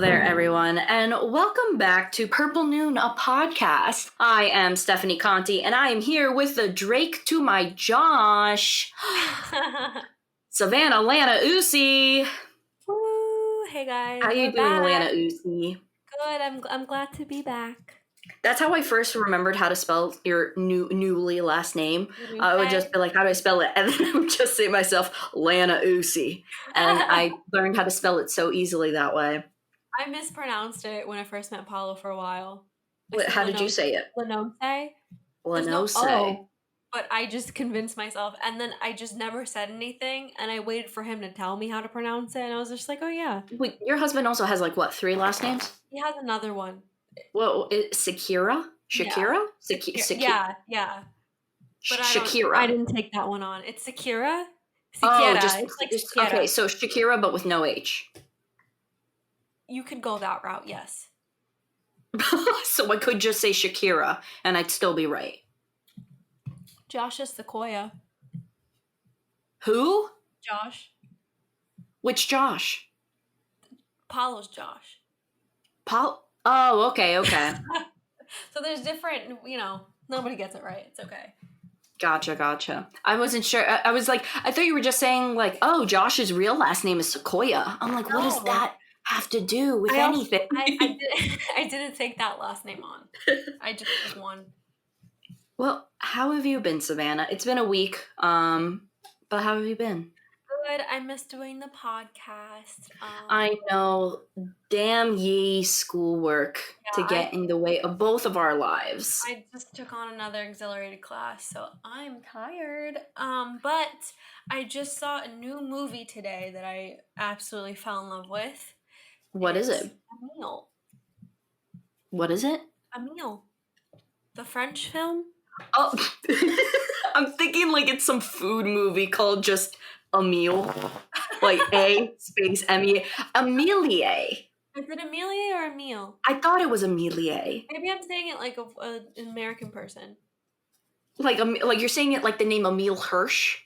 there, everyone, and welcome back to Purple Noon, a podcast. I am Stephanie Conti, and I am here with the Drake to my Josh, Savanna Lanausse. Woo! Hey guys, How you we're doing, back. Lanausse? Good. I'm glad to be back. That's how I first remembered how to spell your newly last name. I would just be like, how do I spell it? And then I would just say to myself, Lanausse. And I learned how to spell it so easily that way. I mispronounced it when I first met Paulo for a while. How did you say it? Lanausse. There's no Lanausse. O, but I just convinced myself, and then I just never said anything, and I waited for him to tell me how to pronounce it, and I was just like, oh yeah. Wait, your husband also has like what, 3 last names? He has another one. Well, Shakira? Yeah. Yeah. But Shakira. I didn't take that one on. It's Shakira. Shakira. It's like Shakira. Okay, so Shakira, but with no H. You could go that route, yes. So I could just say Shakira, and I'd still be right. Josh is Sequoia. Who? Josh. Which Josh? Paulo's Josh. Oh, okay. So there's different, nobody gets it right. It's okay. Gotcha. I wasn't sure. I was like, I thought you were just saying like, oh, Josh's real last name is Sequoia. I'm like, what does that have to do with anything? I didn't take that last name on. I just took one. Well, how have you been, Savanna? It's been a week, but how have you been? Good. I miss doing the podcast. I know. Damn ye schoolwork to get in the way of both of our lives. I just took on another auxiliary class, so I'm tired. But I just saw a new movie today that I absolutely fell in love with. What is it? A Meal. What is it? A Meal. The French film. Oh, I'm thinking like it's some food movie called just A Meal. Like A space M-E. Amelie. Is it Amelie or Emile? I thought it was Amelie. Maybe I'm saying it like an American person. Like you're saying it like the name Emile Hirsch.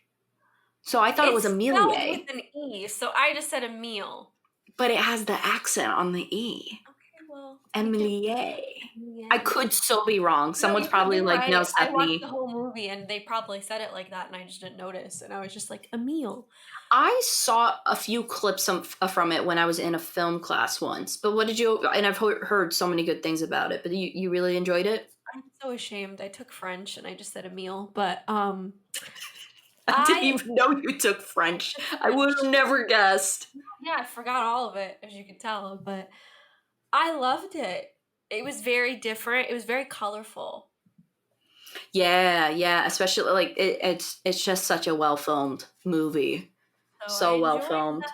So I thought it was Amelie. It's with an E, so I just said Emile. But it has the accent on the E. Okay, well. Amelie. I could still be wrong. Someone's probably like, right. no, Stephanie. I watched the whole movie and they probably said it like that and I just didn't notice. And I was just like, Emile. I saw a few clips from it when I was in a film class once. But what did you, and I've heard so many good things about it, but you really enjoyed it? I'm so ashamed. I took French and I just said Emile, but I didn't even know you took French. I would have never guessed. Yeah, I forgot all of it, as you can tell, but I loved it. It was very different. It was very colorful. Yeah. Especially like it's just such a well filmed movie. So well filmed.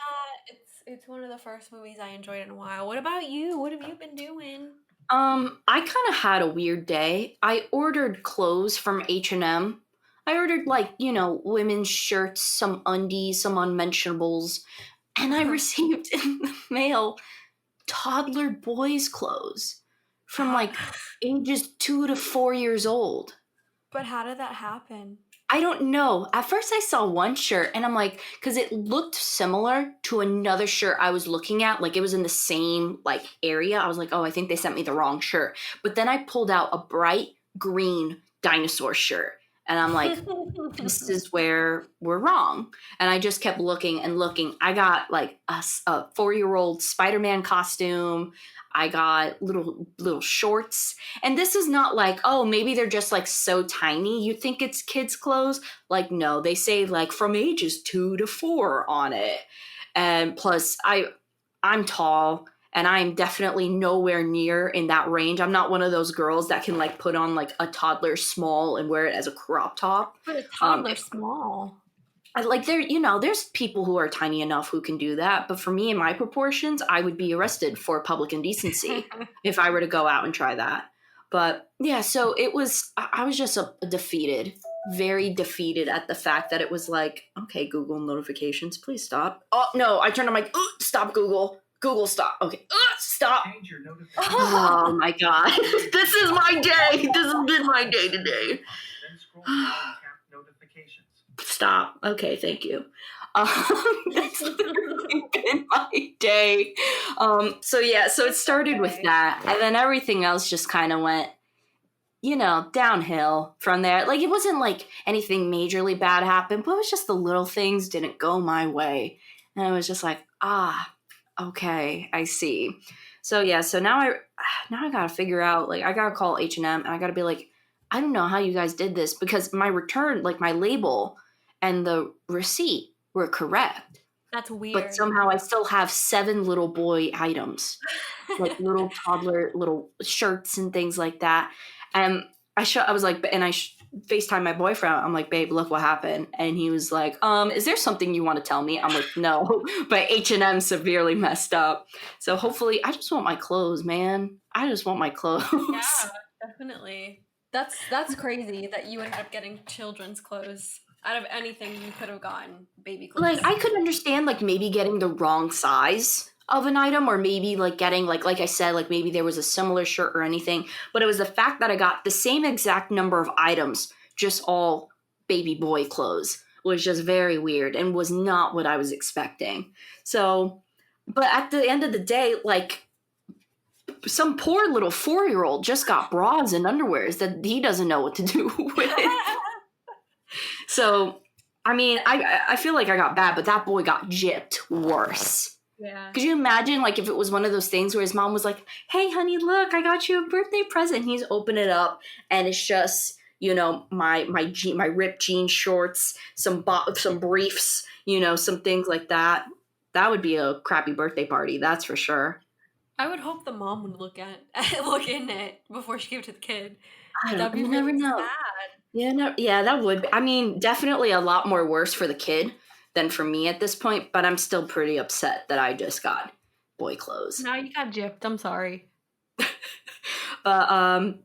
It's one of the first movies I enjoyed in a while. What about you? What have you been doing? I kind of had a weird day. I ordered clothes from H&M. I ordered women's shirts, some undies, some unmentionables, and I received in the mail toddler boys' clothes from ages 2 to 4 years old. But how did that happen? I don't know. At first I saw one shirt and I'm like, because it looked similar to another shirt I was looking at. Like it was in the same area. I was like, oh, I think they sent me the wrong shirt. But then I pulled out a bright green dinosaur shirt. And I'm like, this is where we're wrong. And I just kept looking and looking. I got a 4-year-old Spider-Man costume. I got little shorts. And this is not oh, maybe they're just so tiny. You think it's kids' clothes? No, they say from ages 2 to 4 on it. And plus I'm tall. And I'm definitely nowhere near in that range. I'm not one of those girls that can put on a toddler small and wear it as a crop top. But a toddler small. There's people who are tiny enough who can do that. But for me, in my proportions, I would be arrested for public indecency if I were to go out and try that. But yeah, so I was just very defeated at the fact that it was okay, Google notifications, please stop. Oh, no, I turned on my, stop Google. Google, stop. Okay. Stop. Oh my God. This is my day. This has been my day today. Stop. Okay, thank you. That's literally been in my day. So it started with that, and then everything else just kind of went, downhill from there. Like, it wasn't like anything majorly bad happened, but it was just the little things didn't go my way. And I was just like, okay, I see. So now I gotta figure out, like, I gotta call H&M and I gotta be like, I don't know how you guys did this, because my return, like my label and the receipt were correct. That's weird. But somehow I still have 7 little boy items, like little toddler, little shirts and things like that. And I was like, and I FaceTime my boyfriend. I'm like, babe, look what happened. And he was like, is there something you want to tell me? I'm like, no, but H&M severely messed up. So hopefully, I just want my clothes, man. I just want my clothes. Yeah, definitely. That's crazy that you ended up getting children's clothes. Out of anything, you could have gotten baby clothes. Like, I could understand, like, maybe getting the wrong size of an item, or maybe like getting like I said, like maybe there was a similar shirt or anything, but it was the fact that I got the same exact number of items, just all baby boy clothes, was just very weird and was not what I was expecting. So, but at the end of the day, like, some poor little 4-year-old just got bras and underwears that he doesn't know what to do with. So, I mean, I feel like I got bad, but that boy got gypped worse. Yeah. Could you imagine, like, if it was one of those things where his mom was like, hey, honey, look, I got you a birthday present. He's open it up, and it's just, my ripped jean shorts, some briefs, some things like that. That would be a crappy birthday party, that's for sure. I would hope the mom would look in it before she gave it to the kid. That'd be really sad. Yeah, that would be. I mean, definitely a lot more worse for the kid than for me at this point, but I'm still pretty upset that I just got boy clothes. Now you got gypped. I'm sorry.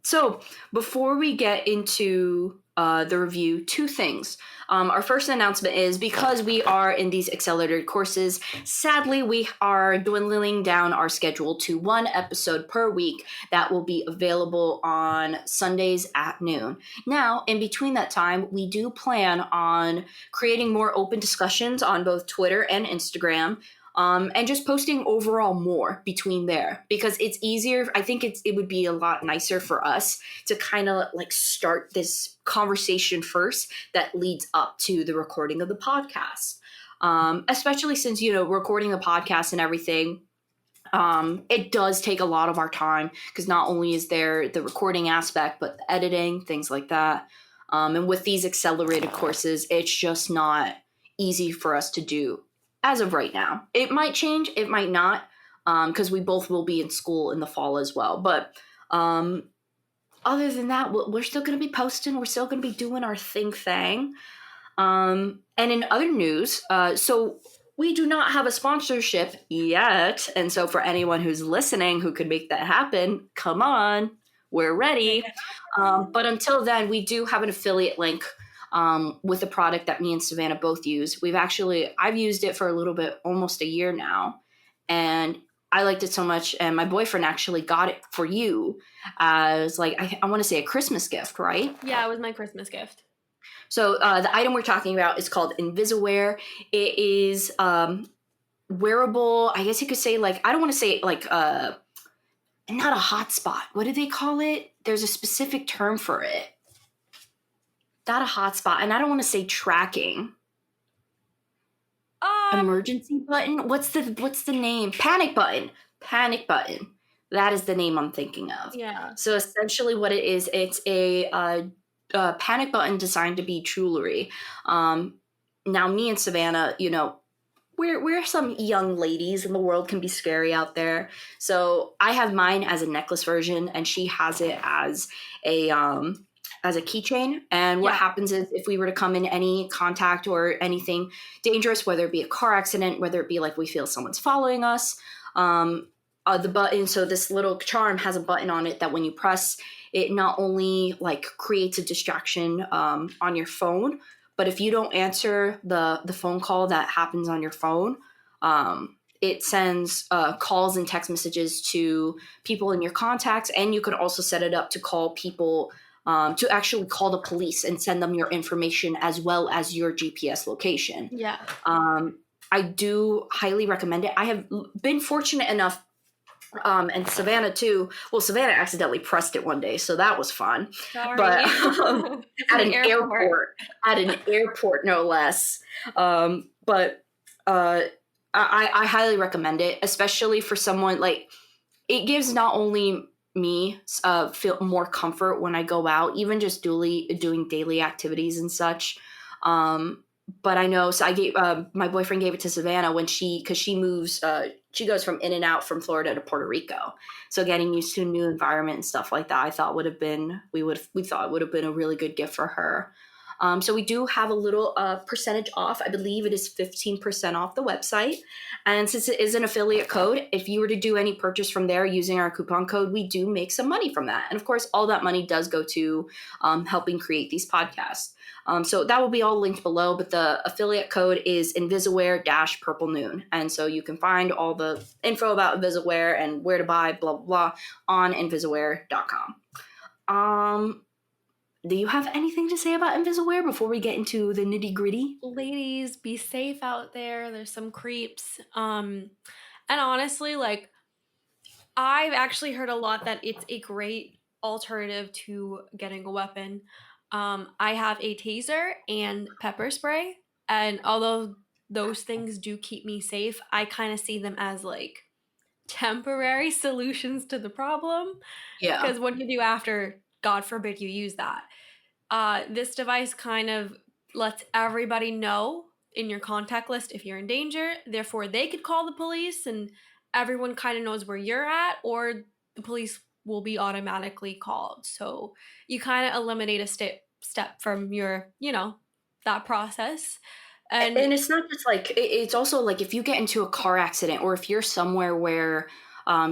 So before we get into the review, 2 things. Our first announcement is, because we are in these accelerated courses, sadly, we are dwindling down our schedule to 1 episode per week that will be available on Sundays at noon. Now, in between that time, we do plan on creating more open discussions on both Twitter and Instagram. And just posting overall more between there, because it's easier. I think it would be a lot nicer for us to kind of like start this conversation first that leads up to the recording of the podcast. Especially since, recording a podcast and everything, it does take a lot of our time, because not only is there the recording aspect, but the editing, things like that. And with these accelerated courses, it's just not easy for us to do as of right now. It might change, it might not, because we both will be in school in the fall as well. But other than that, we're still going to be posting. We're still going to be doing our thing. And in other news, so we do not have a sponsorship yet. And so for anyone who's listening who could make that happen, come on, we're ready. But until then, we do have an affiliate link with a product that me and Savanna both use. I've used it for a little bit, almost a year now, and I liked it so much. And my boyfriend actually got it for you as, like, I want to say a Christmas gift, right? Yeah, it was my Christmas gift. So the item we're talking about is called Invisaware. It is wearable. I guess you could say, like, I don't want to say like not a hotspot. What do they call it? There's a specific term for it. Not a hotspot, and I don't want to say tracking. Emergency button? What's the name? Panic button. Panic button. That is the name I'm thinking of. Yeah. So essentially what it is, it's a panic button designed to be jewelry. Now me and Savanna, we're some young ladies, and the world can be scary out there. So I have mine as a necklace version, and she has it as a keychain. And what happens is, if we were to come in any contact or anything dangerous, whether it be a car accident, whether it be like we feel someone's following us, the button, so this little charm has a button on it that when you press, it not only like creates a distraction on your phone, but if you don't answer the phone call that happens on your phone, it sends calls and text messages to people in your contacts. And you can also set it up to call people, to actually call the police and send them your information as well as your GPS location. Yeah. I do highly recommend it. I have been fortunate enough, and Savanna too. Well, Savanna accidentally pressed it one day, so that was fun. Sorry. But It's in at the an airport. at an airport, no less. But I highly recommend it, especially for someone like it gives not only me feel more comfort when I go out, even just doing daily activities and such. Um, but I know, so I gave my boyfriend gave it to Savannah when because she moves. She goes from in and out from Florida to Puerto Rico, so getting used to a new environment and stuff like that, I thought would have been we thought would have been a really good gift for her. So we do have a little percentage off. I believe it is 15% off the website. And since it is an affiliate code, if you were to do any purchase from there using our coupon code, we do make some money from that. And of course, all that money does go to helping create these podcasts. So that will be all linked below, but the affiliate code is Invisaware-Purple Noon. And so you can find all the info about Invisaware and where to buy, blah, blah, blah, on Invisaware.com. Do you have anything to say about Invisaware before we get into the nitty gritty? Ladies, be safe out there. There's some creeps. And honestly, like, I've actually heard a lot that it's a great alternative to getting a weapon. I have a taser and pepper spray, and although those things do keep me safe, I kind of see them as like temporary solutions to the problem. Yeah. Because what do you do after, God forbid, you use that? This device kind of lets everybody know in your contact list if you're in danger. Therefore, they could call the police and everyone kind of knows where you're at, or the police will be automatically called. So you kind of eliminate a step from your, that process. And And it's not just like, it's also like if you get into a car accident or if you're somewhere where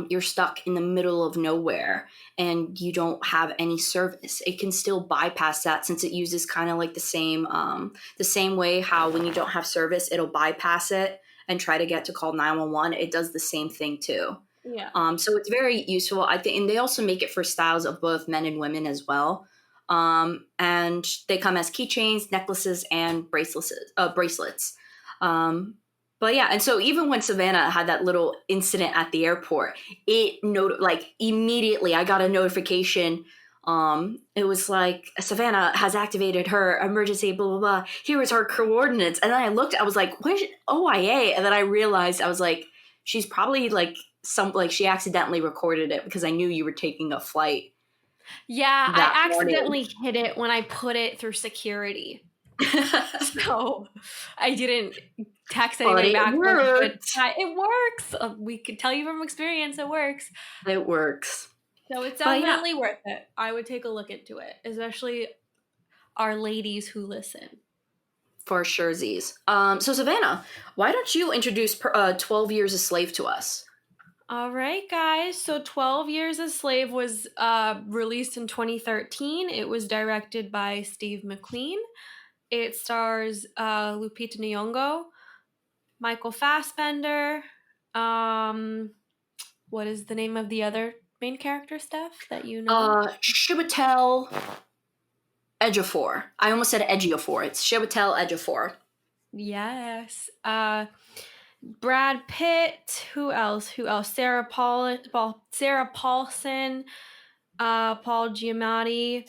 you're stuck in the middle of nowhere and you don't have any service, it can still bypass that since it uses kind of like the same way how when you don't have service, it'll bypass it and try to get to call 911. It does the same thing too. yeah. So it's very useful, I think, and they also make it for styles of both men and women as well. And they come as keychains, necklaces, and bracelets. But yeah, and so even when Savannah had that little incident at the airport, like immediately I got a notification. It was like Savannah has activated her emergency, blah blah blah. Here is her coordinates, and then I looked. I was like, "Where's OIA?" And then I realized I was like, "She's probably like she accidentally recorded it because I knew you were taking a flight Yeah, that I morning." accidentally hit it when I put it through security. So I didn't text But anything it back. But worked. it works. We can tell you from experience, it works. It works. So it's But yeah, definitely worth it. I would take a look into it, especially our ladies who listen. for sure, Z's. So Savannah, why don't you introduce 12 Years a Slave to us? All right, guys. So 12 Years a Slave was released in 2013. It was directed by Steve McQueen. It stars Lupita Nyong'o, Michael Fassbender. What is the name of the other main character, Steph, that you know? Chiwetel Ejiofor. I almost said Ejiofor. It's Chiwetel Ejiofor. Yes. Brad Pitt. Who else? Sarah Paulson. Paul Giamatti.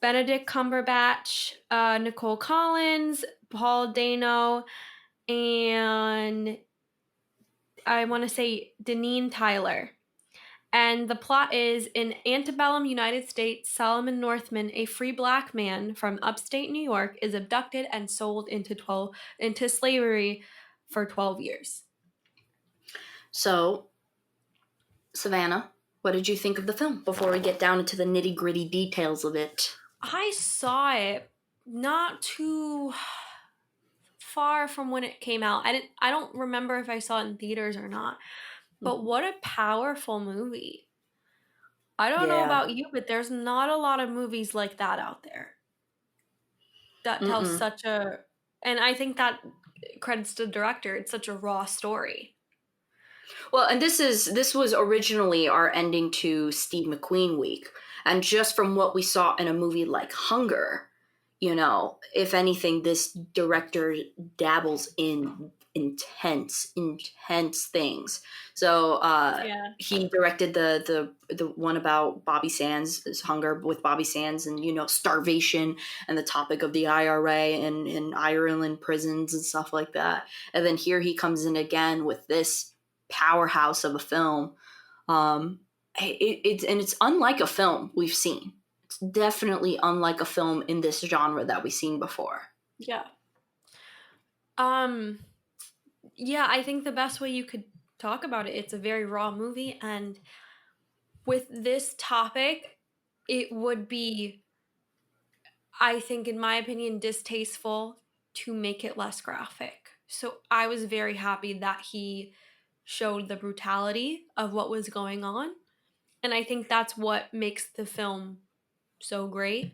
Benedict Cumberbatch. Nicole Collins. Paul Dano. And I want to say Deneen Tyler. And the plot is in antebellum United States, Solomon Northman, a free black man from upstate New York, is abducted and sold into slavery for 12 years. So, Savannah, what did you think of the film before we get down into the nitty gritty details of it? I saw it not too far from when it came out. I don't remember if I saw it in theaters or not. But what a powerful movie. I don't know about you, but there's not a lot of movies like that out there that tells and I think that credits to the director. It's such a raw story. Well, and this was originally our ending to Steve McQueen week. And just from what we saw in a movie like Hunger, if anything, this director dabbles in intense things. So Yeah. he directed the one about Bobby Sands' hunger with Bobby Sands, and starvation, and the topic of the IRA and in Ireland prisons and stuff like that. And then here he comes in again with this powerhouse of a film. It's unlike a film we've seen. It's definitely unlike a film in this genre that we've seen before. Yeah. Um yeah, I think the best way you could talk about it, it's a very raw movie, and with this topic, it would be, I think, in my opinion, distasteful to make it less graphic. So I was very happy that he showed the brutality of what was going on. And I think that's what makes the film so great.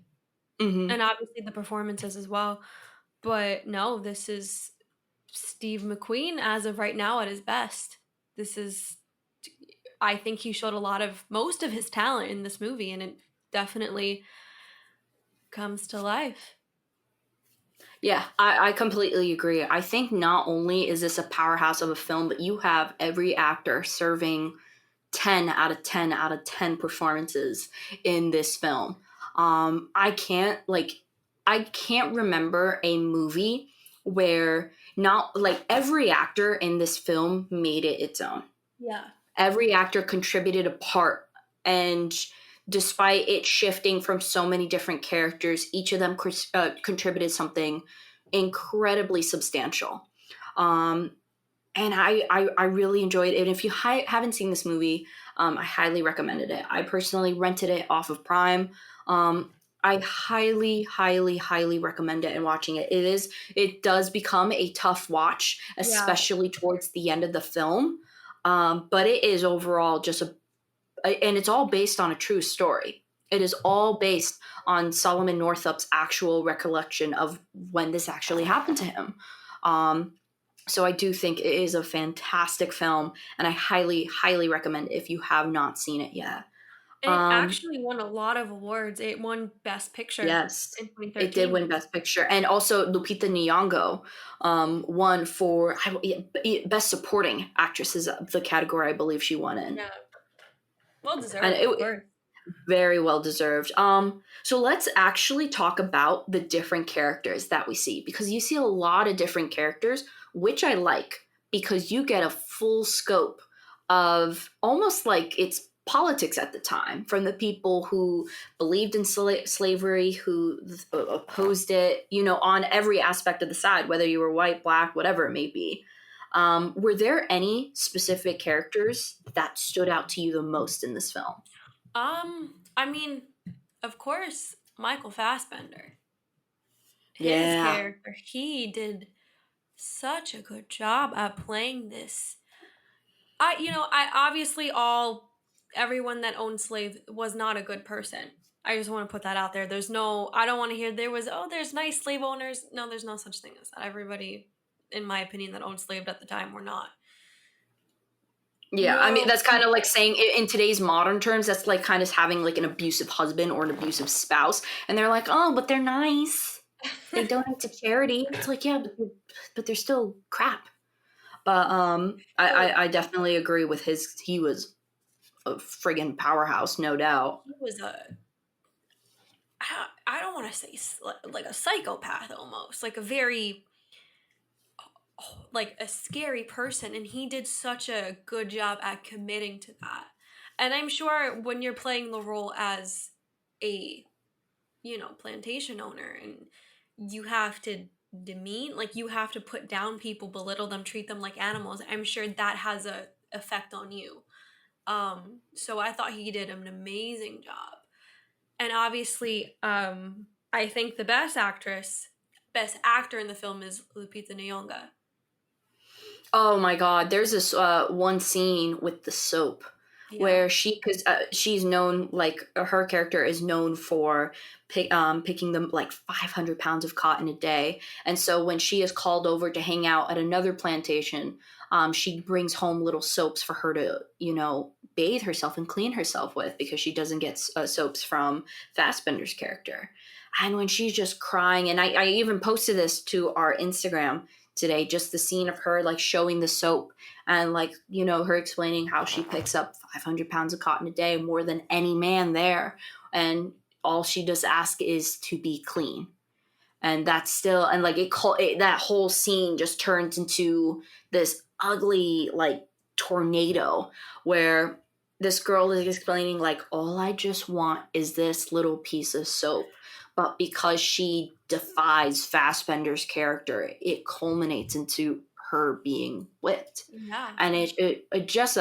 Mm-hmm. And obviously the performances as well. But no, this is Steve McQueen as of right now at his best. This is, I think he showed a lot of most of his talent in this movie, and it definitely comes to life. Yeah, I completely agree. I think not only is this a powerhouse of a film, but you have every actor serving 10 out of 10 out of 10 performances in this film. I can't remember a movie where not like every actor in this film made it its own. Yeah. Every actor contributed a part, and despite it shifting from so many different characters, each of them contributed something incredibly substantial. um, and I really enjoyed it. And if you haven't seen this movie, I highly recommended it. I personally rented it off of Prime. I highly, highly, highly recommend it and watching it. It does become a tough watch, Yeah. especially towards the end of the film. But it is overall just and it's all based on a true story. It is all based on Solomon Northup's actual recollection of when this actually happened to him. Um, so I do think it is a fantastic film, and I highly, highly recommend it if you have not seen it yet. It Um, actually won a lot of awards. It won Best Picture yes, in it did 2013. win Best Picture, and also Lupita Nyong'o won for Best Supporting Actress is the category I believe she won in, Yeah. Well and deserved, of it course. very well deserved. So let's actually talk about the different characters that we see, because you see a lot of different characters, which I like, because you get a full scope of almost like it's politics at the time, from the people who believed in slavery, who opposed it, on every aspect of the side, whether you were white, black, whatever it may be. Were there any specific characters that stood out to you the most in this film? I mean, of course, Michael Fassbender. His Yeah. character, he did such a good job at playing this. I obviously all everyone that owned slaves was not a good person. I just want to put that out there. I don't want to hear there's nice slave owners. No, there's no such thing as that. Everybody, in my opinion, that owned slaves at the time were not Yeah, I mean moral that's kind of like people. saying in today's modern terms, that's like kind of having like an abusive husband or an abusive spouse, and they're like, oh, but they're nice. They donate to charity. It's like, yeah, but they're still crap. But So I definitely agree with his. He was a friggin' powerhouse, no doubt. he was I don't want to say like a psychopath almost, like a very like a scary person, and he did such a good job at committing to that. And I'm sure when you're playing the role as a plantation owner, and you have to demean, like you have to put down people, belittle them, treat them like animals, I'm sure that has a effect on you. So I thought he did an amazing job. And obviously, I think the best actor in the film is Lupita Nyong'o. Oh my God, there's this one scene with the soap Yeah. where because she's known, like her character is known for picking them like 500 pounds of cotton a day. And so when she is called over to hang out at another plantation, she brings home little soaps for her to, bathe herself and clean herself with, because she doesn't get soaps from Fassbender's character. And when she's just crying, and I even posted this to our Instagram, today. Just the scene of her like showing the soap and like, you know, her explaining how she picks up 500 pounds of cotton a day, more than any man there. And all she does ask is to be clean. And that's still, and like that whole scene just turns into this ugly like tornado where this girl is explaining like, all I just want is this little piece of soap, but because she defies Fassbender's character, it culminates into her being whipped. Yeah. And it just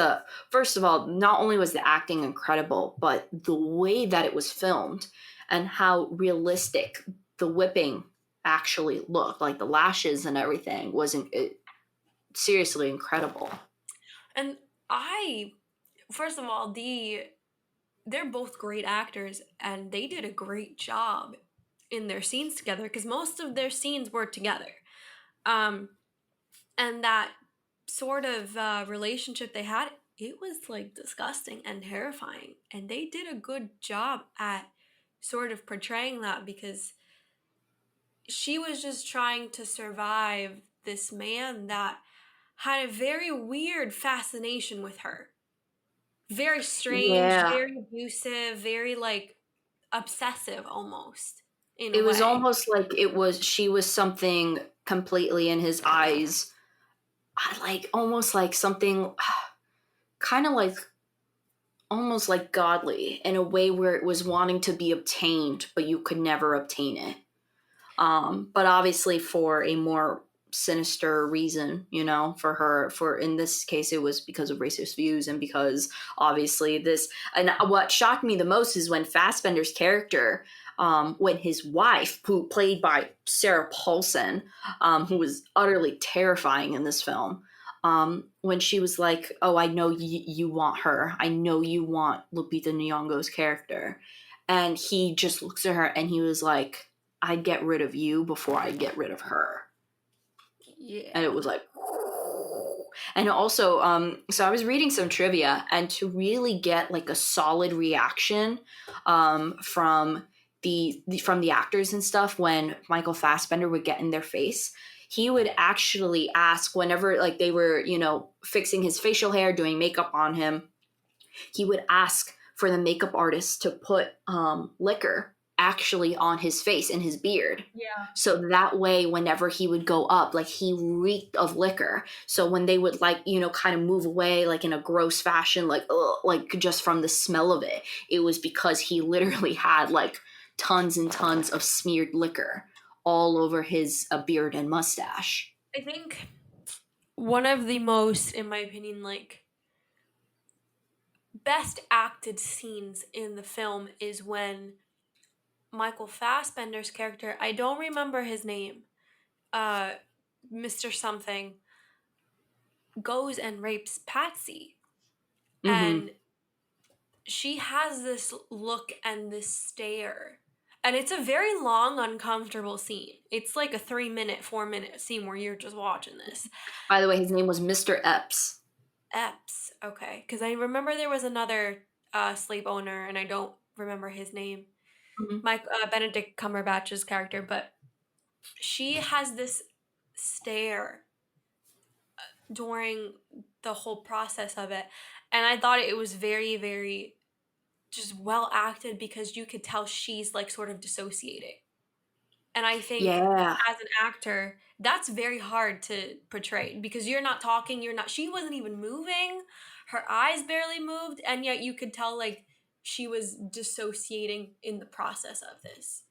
first of all, not only was the acting incredible, but the way that it was filmed and how realistic the whipping actually looked, like the lashes and everything, wasn't seriously incredible. And first of all, they're both great actors, and they did a great job in their scenes together, because most of their scenes were together. Um, and that sort of relationship they had, it was like disgusting and terrifying. And they did a good job at sort of portraying that, because she was just trying to survive this man that had a very weird fascination with her. Very strange, Yeah, very abusive, very like obsessive almost, in a it was way. almost like she was something completely in his eyes. I like almost like something kind of like almost like godly in a way where it was wanting to be obtained, but you could never obtain it. But obviously for a more sinister reason, you know, for her, for in this case, it was because of racist views and because obviously this, and what shocked me the most is when Fassbender's character, when his wife, who played by Sarah Paulson, who was utterly terrifying in this film, when she was like, "Oh, I know you want her. I know you want Lupita Nyong'o's character," and he just looks at her and he was like, "I'd get rid of you before I'd get rid of her." And it Yeah. was like, and also, so I was reading some trivia, and to really get like a solid reaction, from from the actors and stuff when Michael Fassbender would get in their face, he would actually ask whenever like they were, you know, fixing his facial hair, doing makeup on him, he would ask for the makeup artist to put liquor actually on his face and his beard. Yeah. So that way, whenever he would go up, like he reeked of liquor. So when they would like, you know, kind of move away, like in a gross fashion, like, ugh, like just from the smell of it, it was because he literally had like tons and tons of smeared liquor all over his beard and mustache. I think one of the most, in my opinion, like best acted scenes in the film is when Michael Fassbender's character, I don't remember his name, uh, Mr. Something, goes and rapes Patsy. Mm-hmm. And she has this look and this stare. And it's a very long, uncomfortable scene. It's like a 3 minute, 4 minute scene where you're just watching this. By the way, his name was Mr. Epps. Epps, okay. Because I remember there was another slave owner, and I don't remember his name. Mm-hmm. Mike Benedict Cumberbatch's character, but she has this stare during the whole process of it, and I thought it was very, very just well acted, because you could tell she's like sort of dissociating. And I think Yeah. as an actor, that's very hard to portray, because you're not talking, she wasn't even moving, her eyes barely moved, and yet you could tell like she was dissociating in the process of this.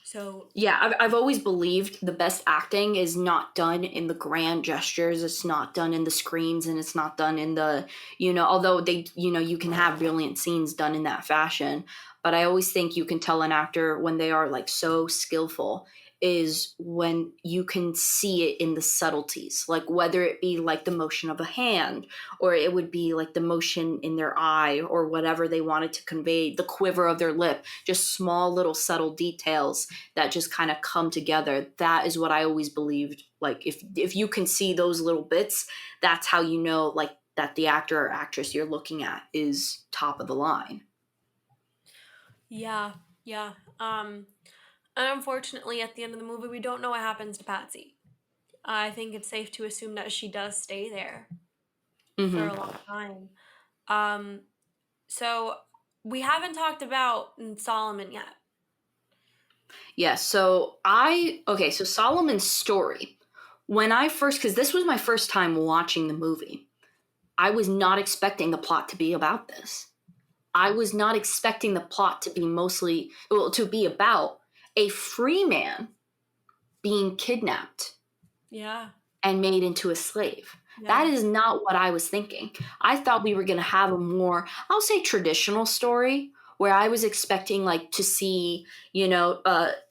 So, Yeah, I've always believed the best acting is not done in the grand gestures. It's not done in the screams, and it's not done in the, you know, although they, you know, you can have brilliant scenes done in that fashion. But I always think you can tell an actor when they are like so skillful is when you can see it in the subtleties, like whether it be like the motion of a hand, or it would be like the motion in their eye, or whatever they wanted to convey, the quiver of their lip, just small little subtle details that just kind of come together. That is what I always believed. Like if you can see those little bits, that's how you know like that the actor or actress you're looking at is top of the line. yeah, yeah. And unfortunately, at the end of the movie, we don't know what happens to Patsy. I think it's safe to assume that she does stay there for Hmm. a long time. Um, so we haven't talked about Solomon yet. Yeah, so Solomon's story. When I first, because this was my first time watching the movie, I was not expecting the plot to be about this. I was not expecting the plot to be to be about a free man being kidnapped Yeah, and made into a slave. That yeah, is not what I was thinking. I thought we were going to have a more, I'll say, traditional story where I was expecting like to see,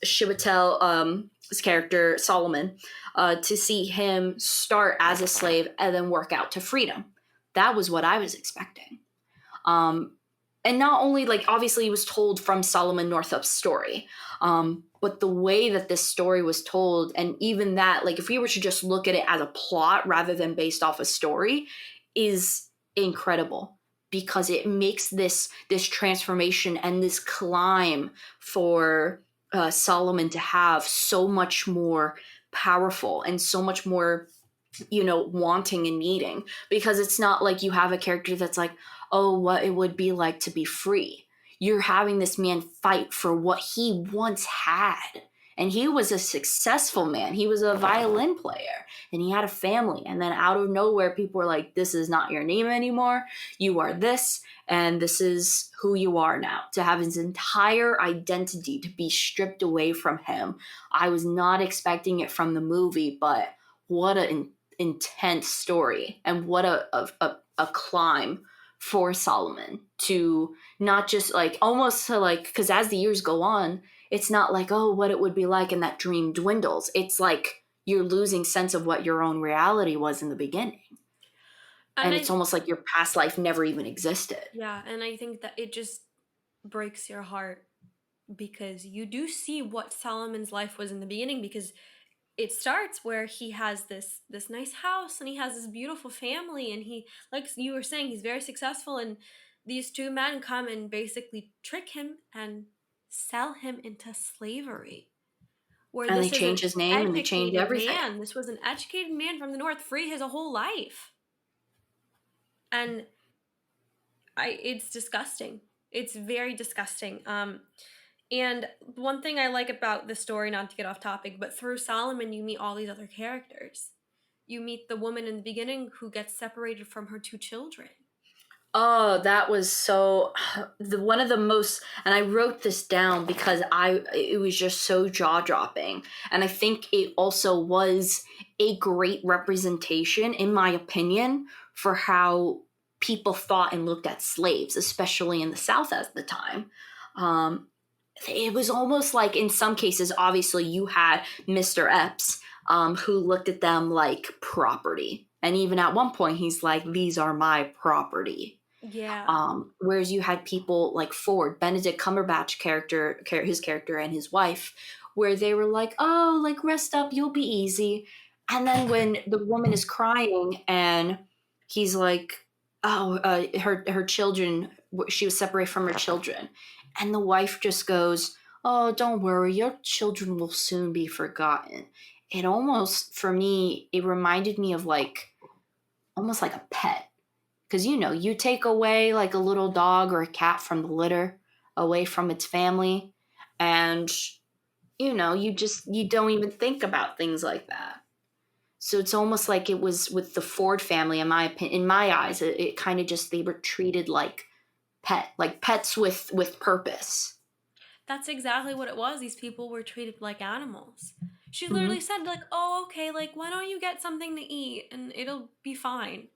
Chiwetel, his character Solomon, to see him start as a slave and then work out to freedom. That was what I was expecting. Um, and not only like obviously it was told from Solomon Northup's story, but the way that this story was told, and even that, like if we were to just look at it as a plot rather than based off a story, is incredible because it makes this transformation and this climb for Solomon to have so much more powerful and so much more wanting and needing, because it's not like you have a character that's like, oh, what it would be like to be free. You're having this man fight for what he once had. And he was a successful man. He was a violin player and he had a family. And then out of nowhere, people were like, this is not your name anymore. You are this, and this is who you are now. To have his entire identity to be stripped away from him. I was not expecting it from the movie, but what an intense story, and what a climb for Solomon to not just like almost to like, because as the years go on, it's not like, oh, what it would be like, and that dream dwindles. It's like you're losing sense of what your own reality was in the beginning, and and it's almost like your past life never even existed. and I think that it just breaks your heart because you do see what Solomon's life was in the beginning, because it starts where he has this nice house and he has this beautiful family, and he, like you were saying, he's very successful, and these two men come and basically trick him and sell him into slavery, where And they this is change an his name and they change educated everything. man. This was an educated man from the north, free his whole life. And it's disgusting. It's very disgusting. And one thing I like about the story, not to get off topic, but through Solomon, you meet all these other characters. You meet the woman in the beginning who gets separated from her two children. Oh, that was so the one of the most, and I wrote this down because it was just so jaw-dropping. And I think it also was a great representation, in my opinion, for how people thought and looked at slaves, especially in the South at the time. Um, it was almost like, in some cases, obviously, you had Mr. Epps, who looked at them like property. And even at one point, he's like, these are my property. Yeah. Whereas you had people like Ford, Benedict Cumberbatch his character and his wife, where they were like, "Oh, like rest up, you'll be easy." And then when the woman is crying and he's like, "Oh, her children, she was separated from her children," and the wife just goes, "Oh, don't worry, your children will soon be forgotten." It almost, for me, it reminded me of like almost like a pet, because you take away like a little dog or a cat from the litter, away from its family, and you don't even think about things like that. So it's almost like it was with the Ford family, in my opinion, in my eyes, it kind of just, they were treated like pets with purpose. That's exactly what it was. These people were treated like animals. She literally Hmm. said, like, oh, okay, like, why don't you get something to eat and it'll be fine?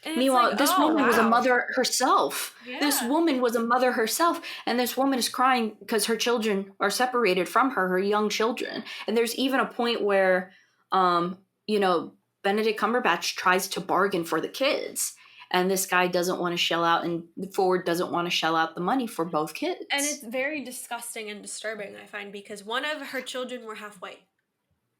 And it's like, Meanwhile, this oh, woman was a wow. mother herself. This Yeah. woman was a mother herself, and this woman is crying because her children are separated from her young children. And there's even a point where, um, you know, Benedict Cumberbatch tries to bargain for the kids, and this guy doesn't want to shell out, and Ford doesn't want to shell out the money for both And kids. it's very disgusting and disturbing, I find, because one of her children were half white.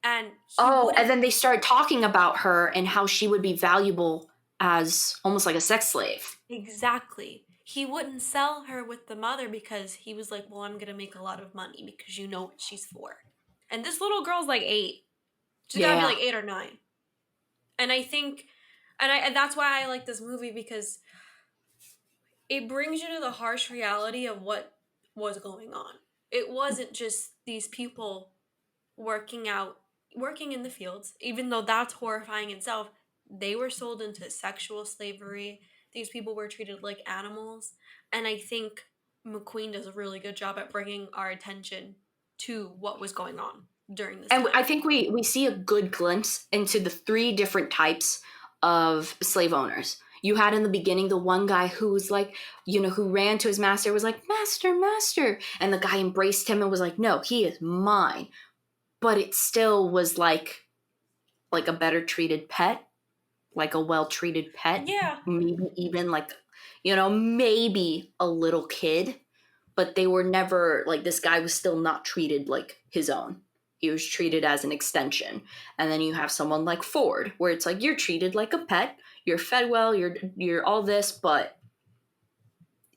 And he Oh, and wouldn't. then they start talking about her and how she would be valuable as almost like a sex slave. Exactly. He wouldn't sell her with the mother because he was like, well, I'm going to make a lot of money because you know what she's for. And this little girl's like 8. She's got to be like 8 or 9. And I think, and that's why I like this movie, because it brings you to the harsh reality of what was going on. It wasn't just these people working in the fields, even though that's horrifying itself. They were sold into sexual slavery. These people were treated like animals. And I think McQueen does a really good job at bringing our attention to what was going on during this And time. I think we see a good glimpse into the 3 different types of slave owners. You had in the beginning the one guy who was like, who ran to his master, was like, master, master. And the guy embraced him and was like, no, he is mine. But it still was like a better treated pet, like a well-treated pet. Yeah. Maybe even like, maybe a little kid. But they were never, like, this guy was still not treated like his own. He was treated as an extension. And then you have someone like Ford, where it's like, you're treated like a pet, you're fed well, you're all this, but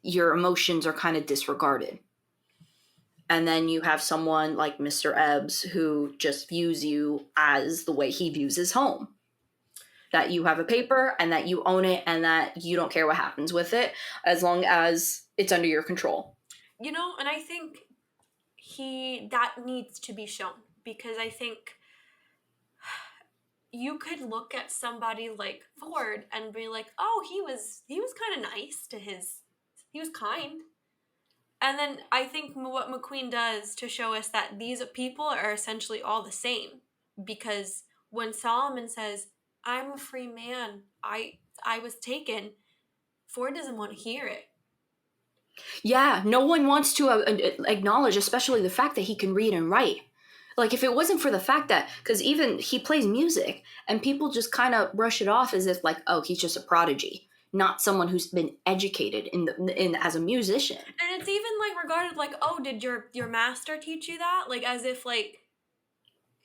your emotions are kind of disregarded. And then you have someone like Mr. Ebbs, who just views you as the way he views his home. That you have a paper and that you own it and that you don't care what happens with it as long as it's under your control. And I think that needs to be shown, because I think you could look at somebody like Ford and be like, oh, he was kind of nice to he was kind. And then I think what McQueen does to show us that these people are essentially all the same, because when Solomon says, I'm a free man, I was taken, Ford doesn't want to hear it. Yeah, no one wants to acknowledge, especially the fact that he can read and write. Like, if it wasn't for the fact that, because even he plays music, and people just kind of brush it off as if like, oh, he's just a prodigy, not someone who's been educated in as a musician. And it's even like regarded like, oh, did your master teach you that? Like, as if like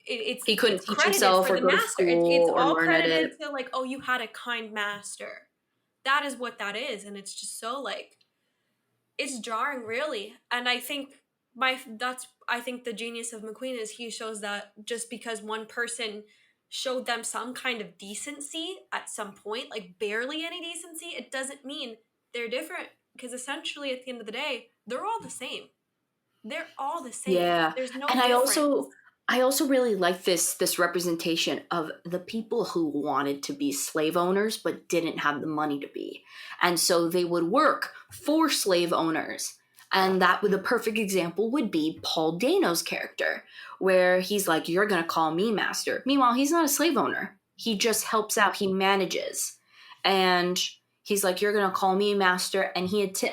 he couldn't it's teach himself for or the go to master. school It's or all learn credited it. to like, oh, you had a kind master. That is what that is, and it's just so like, it's jarring, really. And I think the genius of McQueen is he shows that just because one person showed them some kind of decency at some point, like barely any decency, it doesn't mean they're different, because essentially at the end of the day, they're all the same. They're all the same. Yeah. There's no And difference. I also really like this representation of the people who wanted to be slave owners but didn't have the money to be. And so they would work for slave owners. And the perfect example would be Paul Dano's character, where he's like, you're going to call me master. Meanwhile, he's not a slave owner. He just helps out. He manages. And he's like, you're going to call me master. And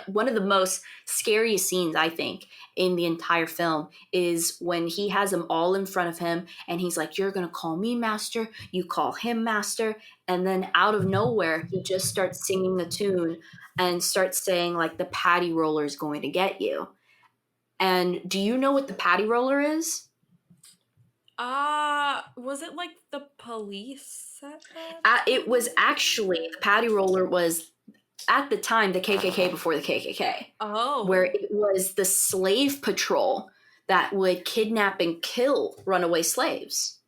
one of the most scariest scenes, I think, in the entire film is when he has them all in front of him and he's like, you're going to call me master. You call him master. And then out of nowhere, he just starts singing the tune and starts saying like, the patty roller is going to get you. And do you know what the patty roller is? Was it like the police? It was actually, the patty roller was at the time the KKK before the KKK. Oh. Where it was the slave patrol that would kidnap and kill runaway slaves.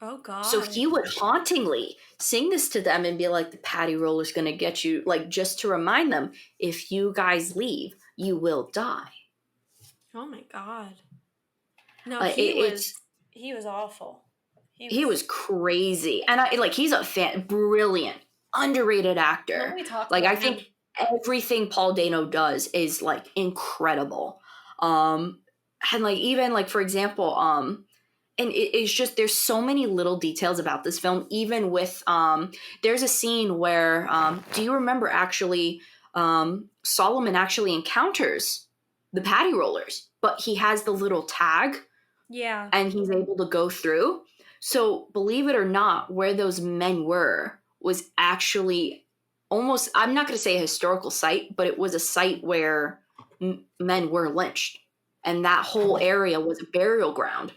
Oh, God. So he would hauntingly sing this to them and be like, the patty roller's going to get you, like, just to remind them, if you guys leave, you will die. Oh, my God. No, he was awful. He was crazy. And he's a brilliant, underrated actor. I think everything Paul Dano does is like incredible. And like, even like, for example, and it's just, there's so many little details about this film, even with, there's a scene where, do you remember actually, Solomon actually encounters the patty rollers, but he has the little tag. Yeah. And he's able to go through. So believe it or not, where those men were was actually almost, I'm not going to say a historical site, but it was a site where men were lynched. And that whole area was a burial ground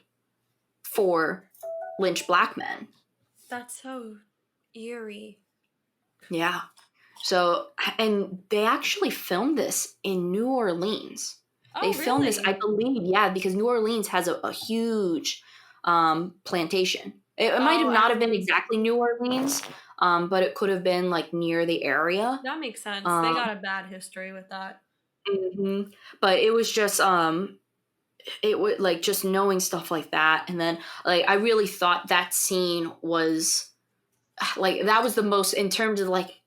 for lynched black men. That's so eerie. Yeah. So, and they actually filmed this in New Orleans. They filmed this, I believe, because New Orleans has a huge plantation. It might have Oh, not have been and exactly New Orleans, but it could have been like near the area. that makes sense. They Um, got a bad history with that. mhm. But it was just it would like just knowing stuff like that, and then like I really thought that scene was like that was the most in terms of like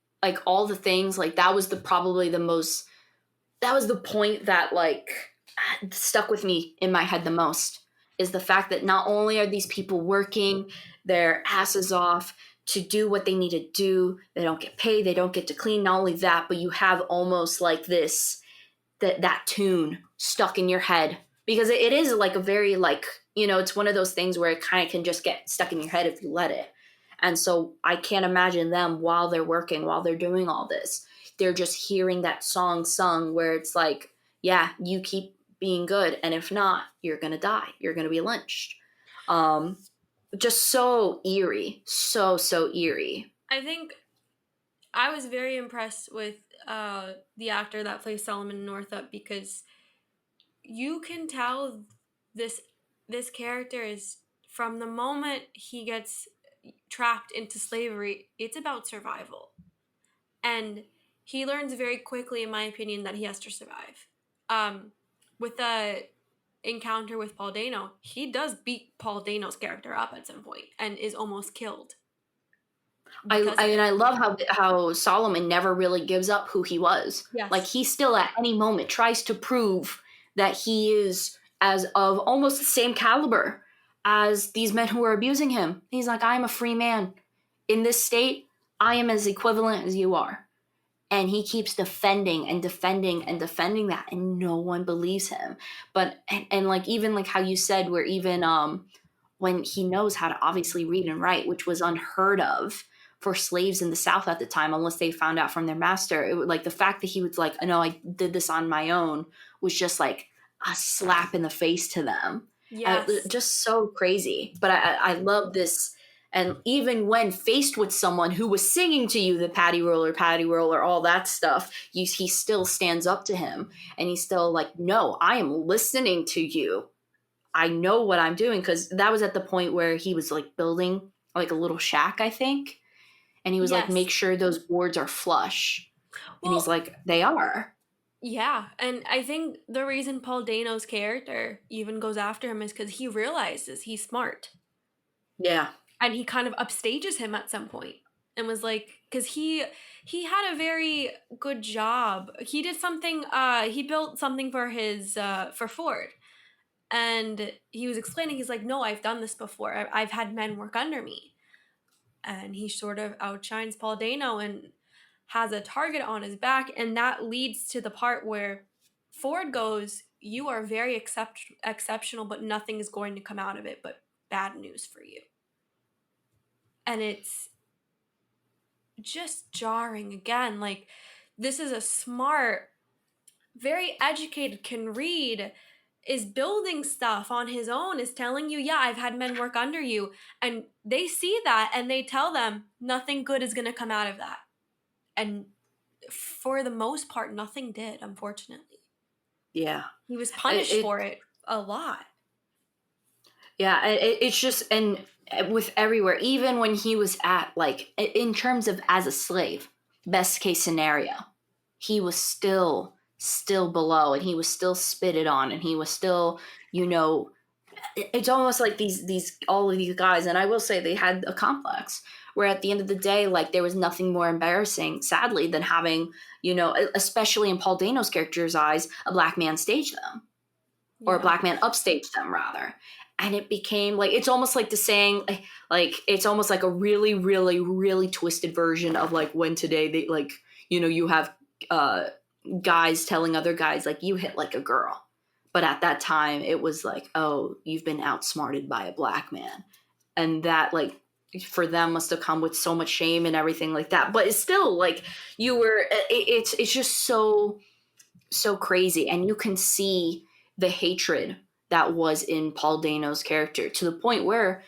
all the things like that was the probably the most that was the point that like stuck with me in my head the most is the fact that not only are these people working their asses off to do what they need to do, they don't get paid, they don't get to clean, not only that, but you have almost like this that tune stuck in your head because it is like a very like it's one of those things where it kind of can just get stuck in your head if you let it. And so I can't imagine them while they're working, while they're doing all this, they're just hearing that song sung where it's like, yeah, you keep being good, and if not, you're gonna die, you're gonna be lynched. um just so eerie, so eerie. I think I was very impressed with the actor that plays Solomon Northup because you can tell this this character is from the moment he gets trapped into slavery, it's about survival. And he learns very quickly, in my opinion, that he has to survive. With the encounter with Paul Dano, he does beat Paul Dano's character up at some point and is almost killed because of And it. I love how Solomon never really gives up who he was. Like Yes. he still at any moment tries to prove that he is as of almost the same caliber as these men who are abusing him. He's like, I am a free man. In this state, I am as equivalent as you are. And he keeps defending and defending and defending that, and no one believes him. But and like even like how you said, where even when he knows how to obviously read and write, which was unheard of for slaves in the South at the time, unless they found out from their master. It was like the fact that he was like, no, I did this on my own was just like a slap in the face to them. Yes. Just so crazy. But I love this. And even when faced with someone who was singing to you the patty roller, all that stuff, he still stands up to him. And he's still like, no, I am listening to you. I know what I'm doing, because that was at the point where he was like building like a little shack, I think. And he was like, Yes. make sure those boards are flush. And he's Well, like, they are. yeah, and I think the reason Paul Dano's character even goes after him is because he realizes he's smart. Yeah. And he kind of upstages him at some point and was like, because he had a very good job. He did something, he built something for his for Ford, and he was explaining, he's like, no, I've done this before. I've had men work under me. And he sort of outshines Paul Dano and has a target on his back, and that leads to the part where Ford goes, you are very exceptional, but nothing is going to come out of it but bad news for you. And it's just jarring again. Like, this is a smart, very educated, can read, is building stuff on his own, is telling you, yeah, I've had men work under you. And they see that and they tell them nothing good is going to come out of that. And for the most part, nothing did, unfortunately. Yeah. He was punished It for it a lot. Yeah, it's just, and with everywhere, even when he was at, like, in terms of as a slave, best case scenario, he was still below, and he was still spitted on, and he was still, you know, it's almost like all of these guys, and I will say they had a complex where at the end of the day, like, there was nothing more embarrassing, sadly, than having, especially in Paul Dano's character's eyes, a black man stage them, or a Yeah. black man upstage them rather. And it became like, it's almost like the saying, like it's almost like a really really really twisted version of like when today they like, you have uh guys telling other guys like, you hit like a girl, but at that time it was like, oh, you've been outsmarted by a black man. And that, like, for them must have come with so much shame and everything like that. But it's still like, it's just so crazy, and you can see the hatred that was in Paul Dano's character, to the point where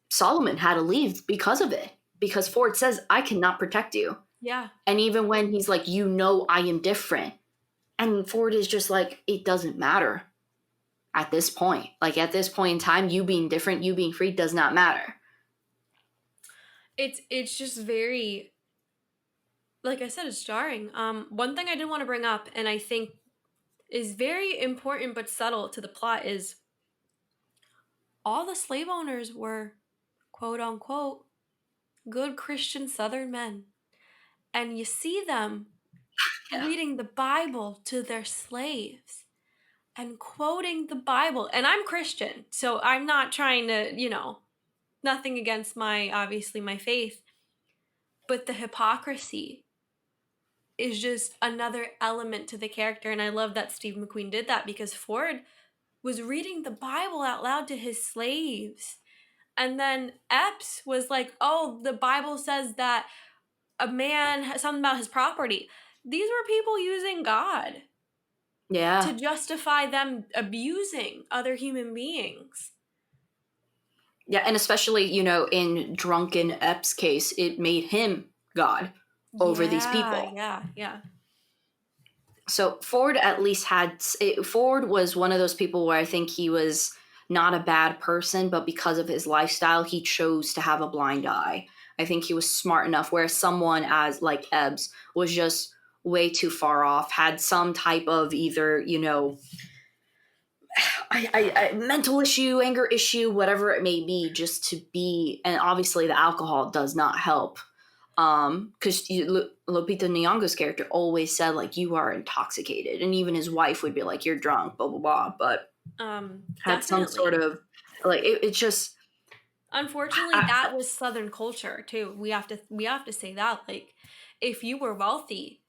Solomon had to leave because of it, because Ford says, I cannot protect you. Yeah. And even when he's like, I am different, and Ford is just like, it doesn't matter at this point. Like, at this point in time, you being different, you being free does not matter. It's just very, like I said, it's jarring. One thing I did want to bring up, and I think is very important but subtle to the plot, is all the slave owners were, quote unquote, good Christian Southern men. And you see them Yeah. reading the Bible to their slaves and quoting the Bible. And I'm Christian, so I'm not trying to, nothing against obviously, my faith, but the hypocrisy is just another element to the character. And I love that Steve McQueen did that, because Ford was reading the Bible out loud to his slaves. And then Epps was like, oh, the Bible says that a man has something about his property. These were people using God to Yeah. justify them abusing other human beings. Yeah, and especially, in drunken Epps' case, it made him God over these Yeah, people. yeah, yeah. So Ford at least Ford was one of those people where I think he was not a bad person, but because of his lifestyle, he chose to have a blind eye. I think he was smart enough, whereas someone as like Ebbs was just way too far off, had some type of either, mental issue, anger issue, whatever it may be, just to be, and obviously the alcohol does not help. Because Lupita Nyong'o's character always said like you are intoxicated, and even his wife would be like you're drunk, blah blah blah. But had some sort Definitely. of like it's just Unfortunately, I, that was Southern culture too. We have to say that, like, if you were wealthy,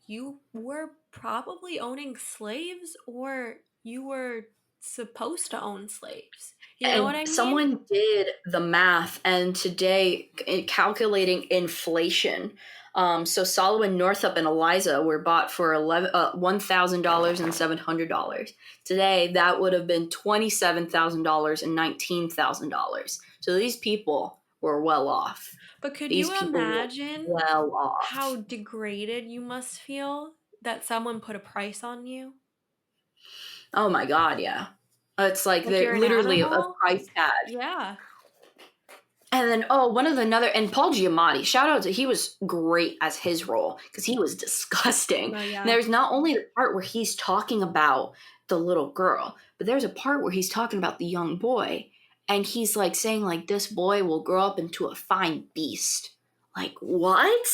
you were probably owning slaves, or you were supposed to own slaves. You know what and I mean? someone did the math, and today calculating inflation. So Solomon, Northup, and Eliza were bought for $1,000 and $700. Today, that would have been $27,000 and $19,000. So these people were well off. But could These you people were imagine well how off. degraded you must feel that someone put a price on you? Oh my God, yeah. It's like Like they're you're an literally a animal? price tag. Yeah. And then, one of another, and Paul Giamatti, shout out to, he was great as his role because he was disgusting. Oh, And yeah. there's not only the part where he's talking about the little girl, but there's a part where he's talking about the young boy. And he's like saying, like, this boy will grow up into a fine beast. Like, what?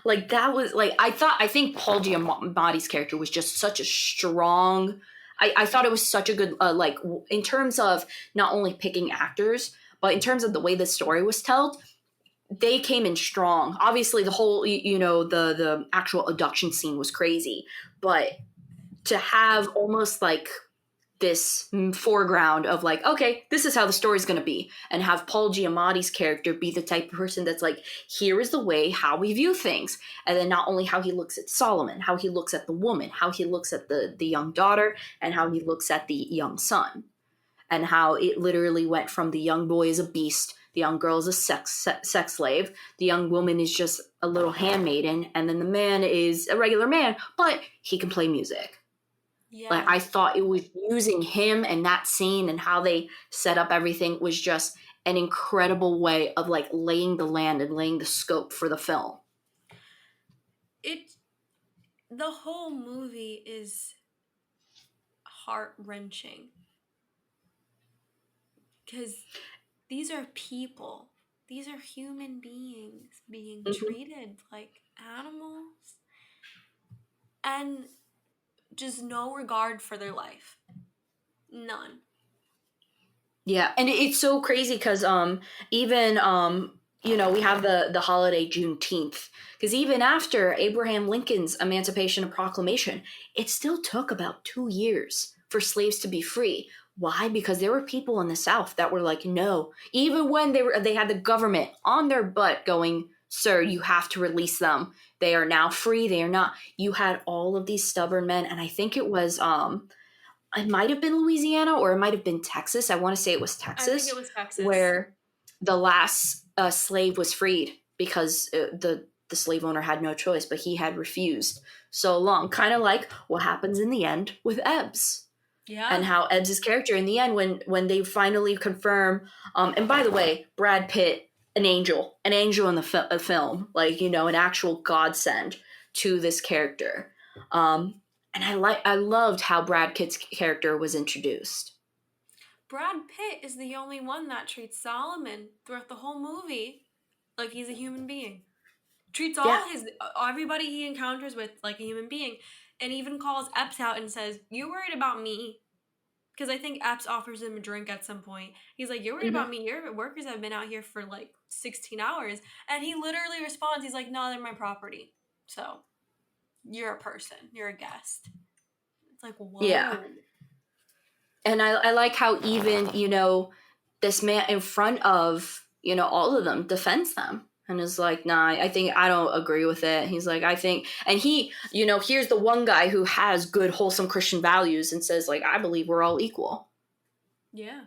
Like, that was like, I think Paul Giamatti's character was just such a strong. I thought it was such a good, in terms of not only picking actors, but in terms of the way the story was told, they came in strong. Obviously, the whole, the actual abduction scene was crazy, but to have almost like this foreground of like, okay, this is how the story's going to be, and have Paul Giamatti's character be the type of person that's like, here is the way how we view things, and then not only how he looks at Solomon, how he looks at the woman, how he looks at the young daughter, and how he looks at the young son, and how it literally went from the young boy is a beast, the young girl is a sex slave, the young woman is just a little handmaiden, and then the man is a regular man, but he can play music. Like, Yeah. I thought it was using him and that scene and how they set up everything was just an incredible way of like laying the land and laying the scope for the film. It the whole movie is heart-wrenching, because these are people. These are human beings being Mhm. treated like animals, and just no regard for their life. None. Yeah, and it's so crazy because even we have the holiday Juneteenth, because even after Abraham Lincoln's Emancipation Proclamation, it still took about 2 years for slaves to be free. Why? Because there were people in the South that were like, no, even when they had the government on their butt going, sir, you have to release them. They are now free. They are not. You had all of these stubborn men, and I think it might have been Louisiana or it might have been Texas. I want to say it was I think it Texas, was Texas. where the last slave was freed because the slave owner had no choice, but he had refused so long. Kind of like what happens in the end with Ebbs, and Yeah. how Ebbs' character in the end, when they finally confirm. And by the way, Brad Pitt an angel in the film, like, you know, an actual godsend to this character. And I loved how Brad Pitt's character was introduced. Brad Pitt is the only one that treats Solomon throughout the whole movie like he's a human being. Treats Yeah. everybody he encounters with like a human being, and even calls Epps out and says, "You worried about me?" Because I think Epps offers him a drink at some point. He's like, "You're worried Mm-hmm. about me? Your workers have been out here for like 16 hours," and he literally responds, "He's like, no, they're my property. So you're a person. You're a guest." It's like, Yeah. whoa. And I like how even, you know, this man in front of, you know, all of them defends them and is like, nah, I think I don't agree with it. He's like, I think, and he, you know, here's the one guy who has good, wholesome Christian values and says, like, I believe we're all equal. Yeah.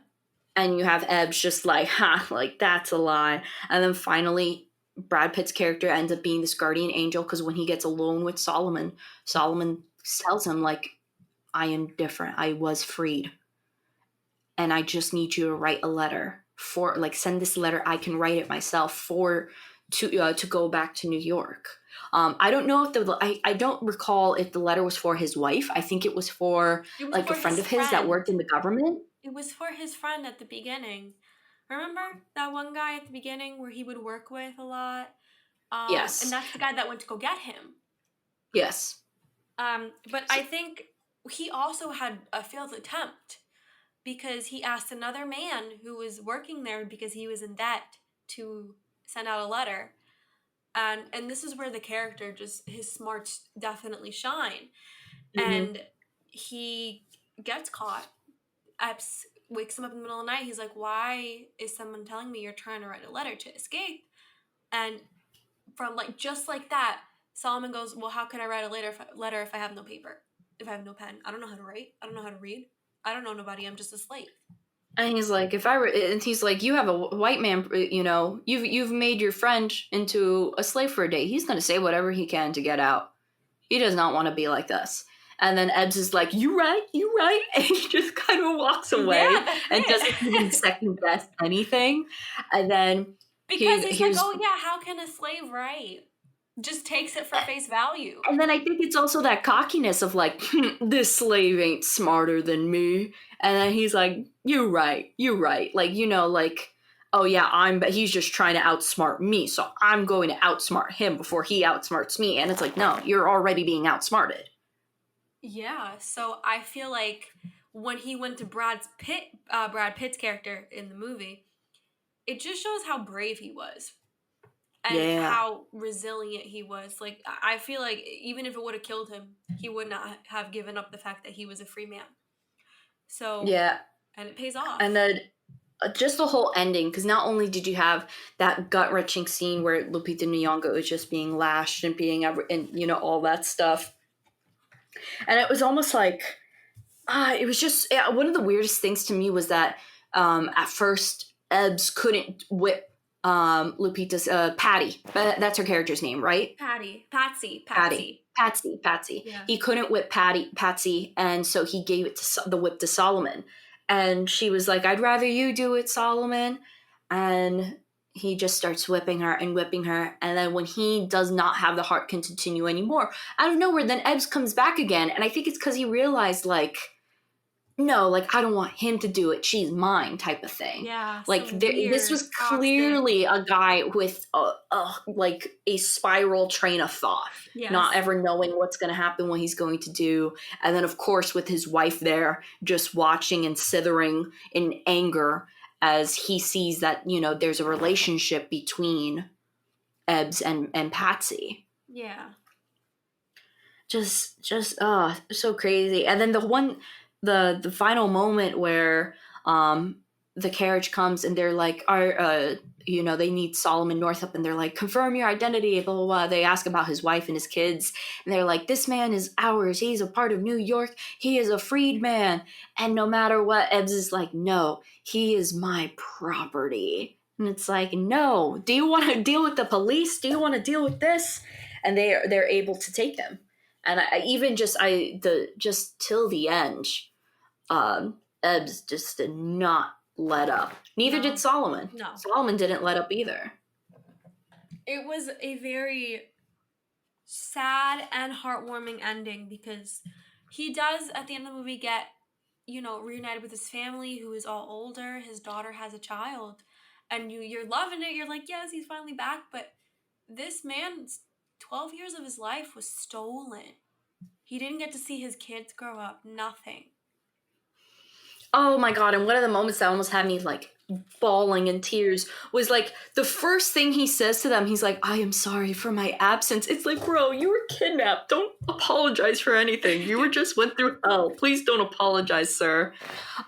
And you have Ebbs just like, ha, like, that's a lie. And then finally, Brad Pitt's character ends up being this guardian angel because when he gets alone with Solomon, Solomon tells him, like, I am different. I was freed. And I just need you to write a letter for, like, send this letter. I can write it myself to go back to New York. I don't know if I don't recall if the letter was for his wife. I think it was for It was like for a friend his of his that friend. worked in the government. It was for his friend at the beginning. Remember that one guy at the beginning where he would work with a lot? And Yes. that's the guy that went to go get him. Yes. But I think he also had a failed attempt because he asked another man who was working there because he was in debt to send out a letter. And this is where the character just his smarts definitely shine. Mm-hmm. And he gets caught. Epps wakes him up in the middle of the night. He's like, "Why is someone telling me you're trying to write a letter to escape?" And from like just like that, Solomon goes, "Well, how can I write a letter if I have no paper? If I have no pen? I don't know how to write. I don't know how to read. I don't know nobody. I'm just a slave." And he's like, if I were, and he's like, you have a white man, you know, you've made your friend into a slave for a day. He's gonna say whatever he can to get out. He does not want to be like this. And then Ebbs is like, you right, and he just kind of walks away Yeah, that's and doesn't even it. second guess anything. And then Because he's like, here's, "Oh yeah, how can a slave write?" Just takes it for face value. and then I think it's also that cockiness of like, this slave ain't smarter than me. And then he's like, you right, like, you know, like, oh yeah, but he's just trying to outsmart me, so I'm going to outsmart him before he outsmarts me. And it's like, no, you're already being outsmarted. Yeah, so I feel like when he went to Brad Pitt's character in the movie, it just shows how brave he was and Yeah. how resilient he was. Like I feel like even if it would have killed him, he would not have given up the fact that he was a free man. So Yeah. and it pays off. And then just the whole ending, because not only did you have that gut-wrenching scene where Lupita Nyong'o is just being lashed and being and you know, all that stuff, and it was almost like it was just one of the weirdest things to me was that at first Ebbs couldn't whip Lupita's Patty. That's her character's name, right? Patsy. Yeah. He couldn't whip Patsy, and so he gave it to the whip to Solomon. And she was like, "I'd rather you do it, Solomon." And he just starts whipping her, and then when he does not have the heart to continue anymore, out of nowhere, then Ebbs comes back again, and I think it's because he realized, like, no, like, I don't want him to do it. She's mine, type of thing. Yeah. Like, this was clearly a guy with like a spiral train of thought, yes. Not ever knowing what's going to happen, what he's going to do, and then of course with his wife there, just watching and sithering in anger as he sees that, you know, there's a relationship between Ebbs and Patsy. Yeah. Just so crazy. And then the final moment where the carriage comes and they're like, you know, they need Solomon Northup, and they're like, confirm your identity, blah blah blah. They ask about his wife and his kids, and they're like, this man is ours, he's a part of New York, he is a freed man, and no matter what, Ebbs is like, no, he is my property. And it's like, no, do you want to deal with the police, do you want to deal with this? And they're able to take him. And just till the end, Ebbs just did not let up. Neither did Solomon. No. Solomon didn't let up either. It was a very sad and heartwarming ending because he does at the end of the movie get, reunited with his family who is all older. His daughter has a child, and you're loving it. You're like, yes, he's finally back. But this man's 12 years of his life was stolen. He didn't get to see his kids grow up. Nothing. Oh my god, and one of the moments that almost had me like bawling in tears was like the first thing he says to them, he's like, I am sorry for my absence. It's like, bro, you were kidnapped. Don't apologize for anything. You were just went through hell. Please don't apologize, sir.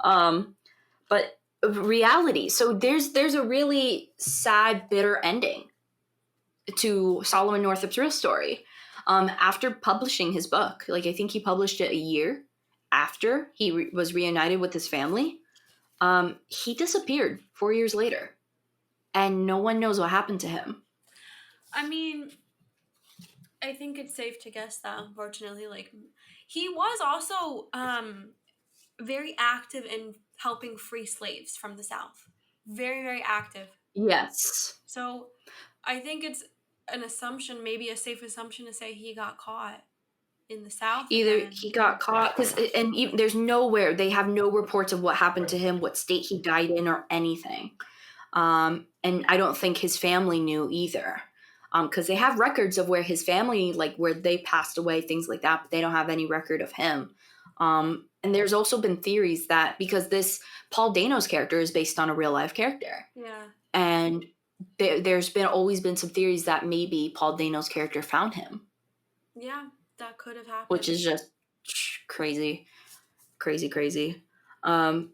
But reality. So there's a really sad, bitter ending to Solomon Northup's real story. After publishing his book, like I think he published it a year after he was reunited with his family. He disappeared 4 years later, and no one knows what happened to him. I mean, I think it's safe to guess that, unfortunately, like, he was also very active in helping free slaves from the South. Very, very active. Yes. So I think it's an assumption, maybe a safe assumption to say he got caught in the South. Either again. he got caught, and even, there's nowhere, they have no reports of what happened to him, what state he died in, or anything. And I don't think his family knew either. Because they have records of where his family, like where they passed away, things like that, but they don't have any record of him. And there's also been theories that because this Paul Dano's character is based on a real life character. Yeah. And there's been always been some theories that maybe Paul Dano's character found him. Yeah, that could have happened. Which is just crazy. I'm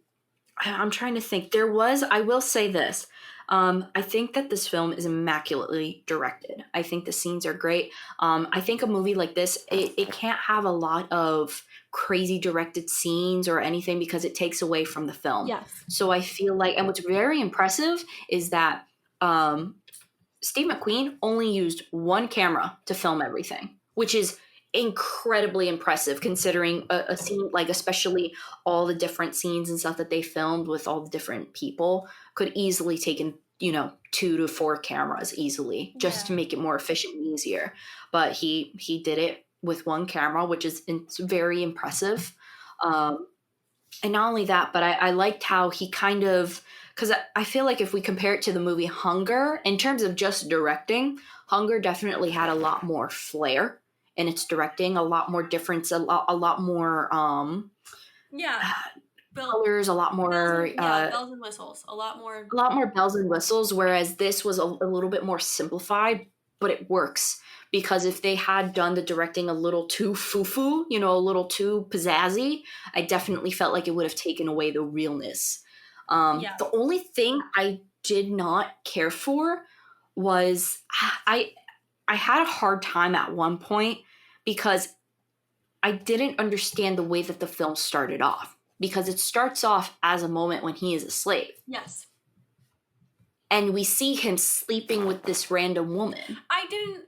trying to think. I will say this. I think that this film is immaculately directed. I think the scenes are great. I think a movie like this, it can't have a lot of crazy directed scenes or anything because it takes away from the film. Yes. So I feel like, and what's very impressive is that Steve McQueen only used one camera to film everything, which is incredibly impressive considering a scene, like especially all the different scenes and stuff that they filmed with all the different people could easily taken 2 to 4 cameras easily just to make it more efficient and easier, but he did it with one camera, which is very impressive. And not only that, but I liked how he kind of, because I feel like if we compare it to the movie Hunger in terms of just directing, Hunger definitely had a lot more flair in its directing, a lot more difference, a lot more colors, a lot more bells and whistles, a lot more bells and whistles. Whereas this was a little bit more simplified, but it works because if they had done the directing a little too foo-foo, a little too pizzazzy, I definitely felt like it would have taken away the realness. The only thing I did not care for was I had a hard time at one point because I didn't understand the way that the film started off, because it starts off as a moment when he is a slave. Yes. And we see him sleeping with this random woman. I didn't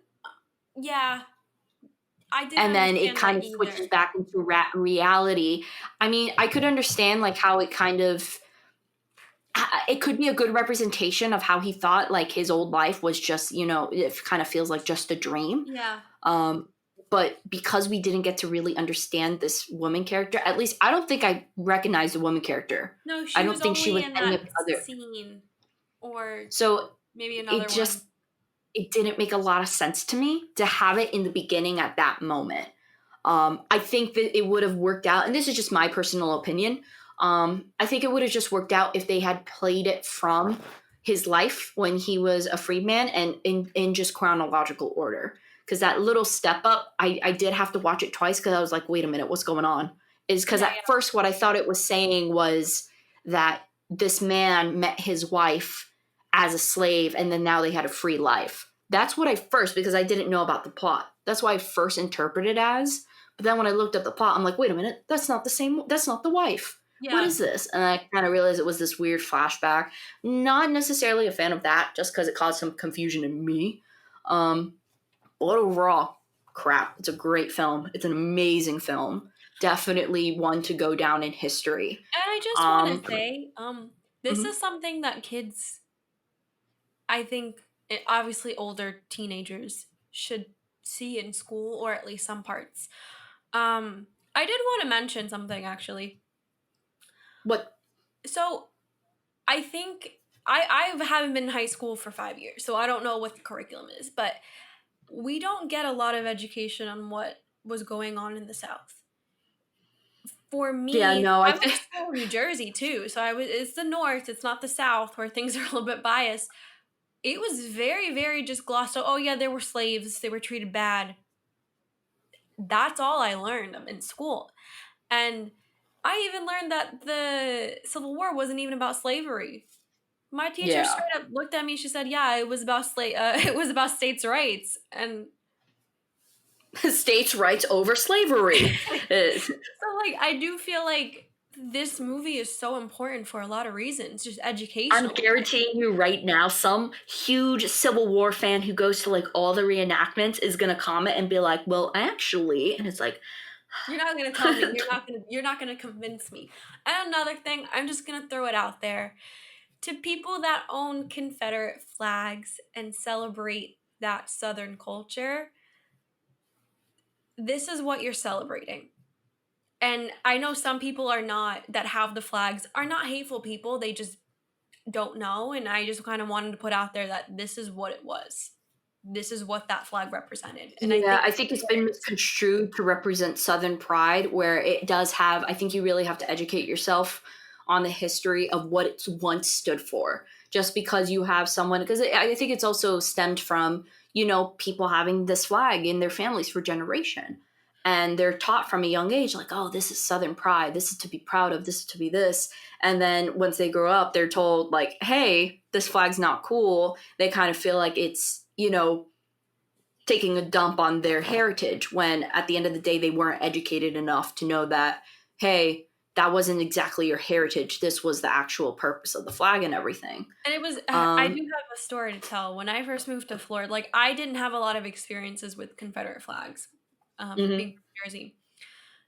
and then it kind of switches back into reality. I mean, I could understand like how it kind of, it could be a good representation of how he thought like his old life was just, it kind of feels like just a dream. Yeah. But because we didn't get to really understand this woman character, at least I don't think I recognized the woman character. No, I don't think she was in any that of the other scene, or so maybe another one. It didn't make a lot of sense to me to have it in the beginning at that moment. I think that it would have worked out, and this is just my personal opinion. I think it would have just worked out if they had played it from his life when he was a freedman and in just chronological order. Because that little step up, I did have to watch it twice because I was like, wait a minute, what's going on? Is because at first what I thought it was saying was that this man met his wife as a slave and then now they had a free life. That's what I first, because I didn't know about the plot. That's why I first interpreted as. But then when I looked at the plot, I'm like, wait a minute, that's not the same. That's not the wife. Yeah. What is this? And I kind of realized it was this weird flashback. Not necessarily a fan of that, just because it caused some confusion in me. But overall, crap. It's a great film. It's an amazing film. Definitely one to go down in history. And I just want to say, this is something that kids, I think, obviously older teenagers should see in school, or at least some parts. I did want to mention something actually. What? So I think I haven't been in high school for 5 years, so I don't know what the curriculum is, but we don't get a lot of education on what was going on in the South. For Yeah, me, no, I I went to think. school in New Jersey too, so it's the North, it's not the South where things are a little bit biased. It was very, very just glossed over. Oh yeah, there were slaves, they were treated bad. That's all I learned in school. And I even learned that the Civil War wasn't even about slavery. My teacher Yeah. straight up looked at me. She said, "Yeah, it was about it was about states' rights." And States' rights over slavery. so, like, I do feel like this movie is so important for a lot of reasons, just I'm educational. guaranteeing you right now, some huge Civil War fan who goes to like all the reenactments is gonna comment and be like, "Well, actually," and it's like, You're not gonna tell me. You're not gonna convince me. And another thing, I'm just gonna throw it out there to people that own Confederate flags and celebrate that Southern culture. This is what you're celebrating. And I know some people are not, that have the flags, are not hateful people. They just don't know. And I just kind of wanted to put out there that this is what it was. This is what that flag represented. And I yeah, think I it's think it's been important. misconstrued to represent Southern pride, where it does have. I think you really have to educate yourself on the history of what it's once stood for. Just because you have someone, because I think it's also stemmed from people having this flag in their families for generation, and they're taught from a young age like, oh, this is Southern pride. This is to be proud of. This is to be this. And then once they grow up, they're told like, hey, this flag's not cool. They kind of feel like it's taking a dump on their heritage when at the end of the day they weren't educated enough to know that, hey, that wasn't exactly your heritage, this was the actual purpose of the flag and everything. And it was, I do um have a story to tell. When I first moved to Florida, like, I didn't have a lot of experiences with Confederate flags, being mhm. from Jersey.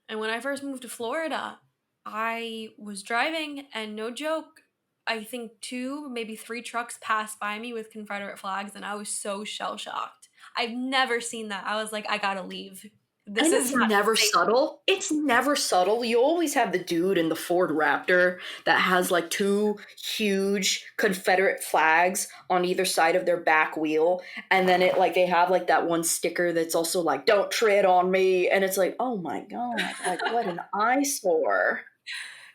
And when I first moved to Florida, I was driving, and no joke, I think two, maybe three trucks passed by me with Confederate flags, and I was so shell shocked. I've never seen that. I was like, I gotta leave. This And is it's not never safe. subtle. It's never subtle. You always have the dude in the Ford Raptor that has like two huge Confederate flags on either side of their back wheel. And then it like they have like that one sticker that's also like, don't tread on me. And it's like, oh my God, like what an eyesore.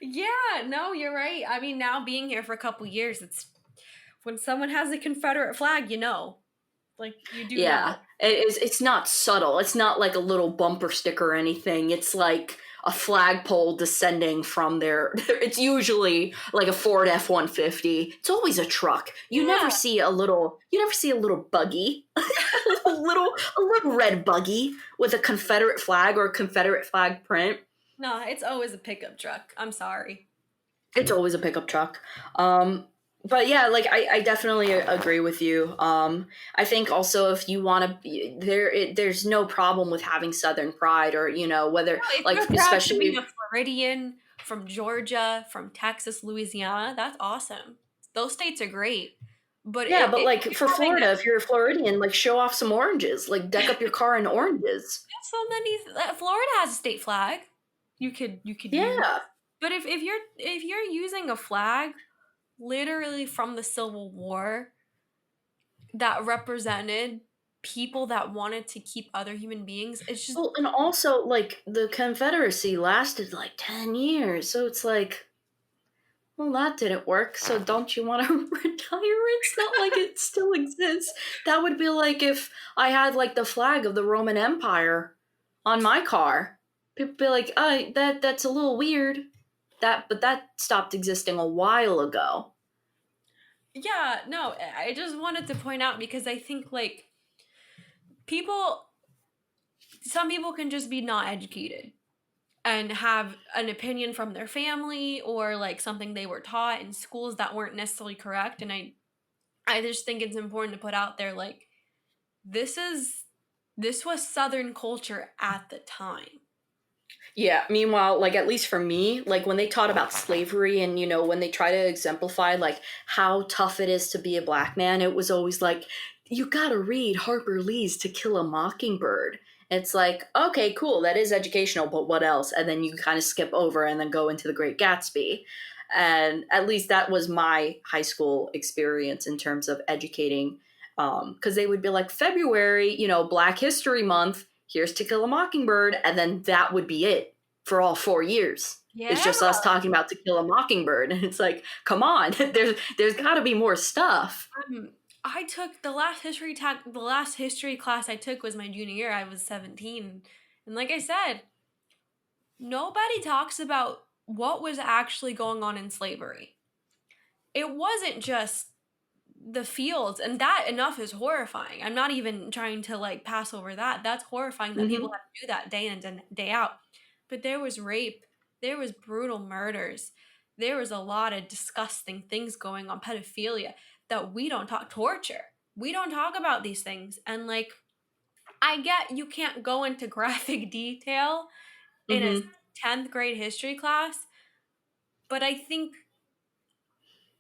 Yeah, no, you're right. I mean, now being here for a couple years, it's when someone has a Confederate flag, like, you do Yeah. know. It's not subtle. It's not like a little bumper sticker or anything. It's like a flagpole descending from their it's usually like a Ford F-150. It's always a truck. Yeah. You never see a little buggy. A little red buggy with a Confederate flag or a Confederate flag print. No, it's always a pickup truck. I'm sorry. It's always a pickup truck. But yeah, like I definitely agree with you. I think also if you want to be there's no problem with having Southern pride, or whether No, if like you're proud to be especially. a Floridian from Georgia, from Texas, Louisiana, that's awesome. Those states are great. But Yeah, but if like you're for having Florida, if you're a Floridian, like show off some oranges, like deck up your car in oranges. so many, Florida has a state flag. You could use. Yeah. But if you're using a flag literally from the Civil War that represented people that wanted to keep other human beings, it's just, Well, and also like the Confederacy lasted like 10 years, so it's like, well, that didn't work, so don't you want to retire? It's not like it still exists. That would be like if I had like the flag of the Roman Empire on my car. People be like, that's a little weird. But that stopped existing a while ago. yeah, no, I just wanted to point out because I think, like, people, some people can just be not educated and have an opinion from their family, or like something they were taught in schools that weren't necessarily correct. And I just think it's important to put out there, like, this was Southern culture at the time. Yeah, meanwhile, like at least for me, like when they taught about slavery and when they try to exemplify like how tough it is to be a black man, it was always like you gotta read Harper Lee's To Kill a Mockingbird. It's like, okay, cool, that is educational, but what else? And then you kind of skip over and then go into The Great Gatsby. And at least that was my high school experience in terms of educating. Because they would be like, February, Black History Month, here's To Kill a Mockingbird. And then that would be it for all 4 years. It's Yeah. just us talking about To Kill a Mockingbird. And it's like, come on, there's got to be more stuff. I took the last history class I took was my junior year. I was 17. And like I said, nobody talks about what was actually going on in slavery. It wasn't just the fields, and that enough is horrifying. I'm not even trying to like pass over that. That's horrifying that people Mm-hmm. have to do that day in and day out. But there was rape, there was brutal murders, there was a lot of disgusting things going on, pedophilia that we don't talk, torture. We don't talk about these things. And like, I get you can't go into graphic detail in a Mm-hmm. 10th grade history class, but I think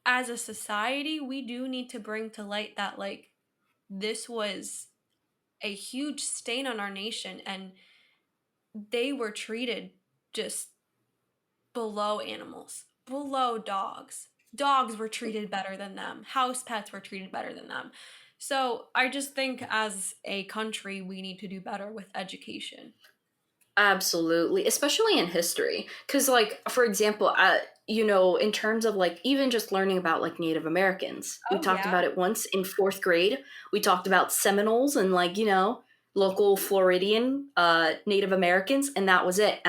as a society, we do need to bring to light that like this was a huge stain on our nation, and they were treated just below animals, below dogs. Dogs were treated better than them. House pets were treated better than them. So I just think as a country, we need to do better with education. Absolutely, especially in history. Because, like, for example, in terms of like even just learning about like Native Americans, we Oh, talked yeah. about it once in fourth grade. We talked about Seminoles and like local Floridian Native Americans, and that was it.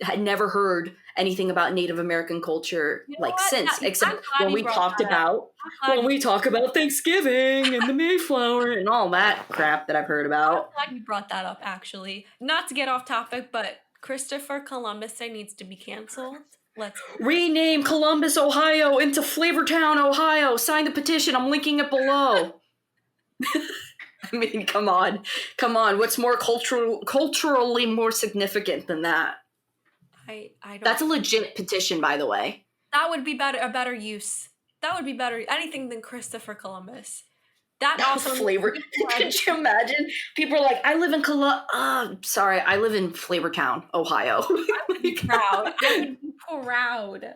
Had never heard anything about Native American culture You know like what? since, I'm except glad you brought that up. I'm glad when you we talk about Thanksgiving and the Mayflower and all that crap that I've heard I'm about. glad you brought that up, actually. Not to get off topic, but Christopher Columbus Day needs to be canceled. Let's. Rename Columbus, Ohio into Flavortown, Ohio. Sign the petition. I'm linking it below. I mean, come on. Come on. What's more culturally more significant than that? I don't. That's a legit petition, by the way. That would be better. A better use. That would be better. Anything than Christopher Columbus. That also needs to Flavor. be Could you imagine? People are like, I live in sorry, I live in Flavortown, Ohio. I would be proud. I would be proud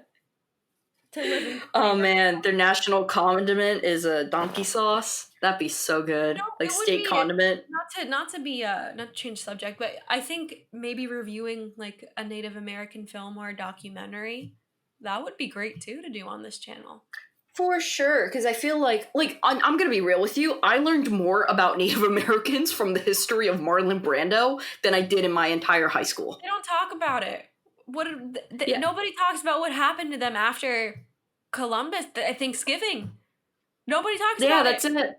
to live in Oh Flavor. man, their national condiment is a donkey sauce. That'd be so good. Like It would state be condiment. not to change subject, but I think maybe reviewing like a Native American film or a documentary, that would be great too to do on this channel. For sure, because I feel like I'm gonna be real with you. I learned more about Native Americans from the history of Marlon Brando than I did in my entire high school. They don't talk about it. Yeah, Nobody talks about what happened to them after Columbus Thanksgiving. Nobody talks yeah, about it. that's it.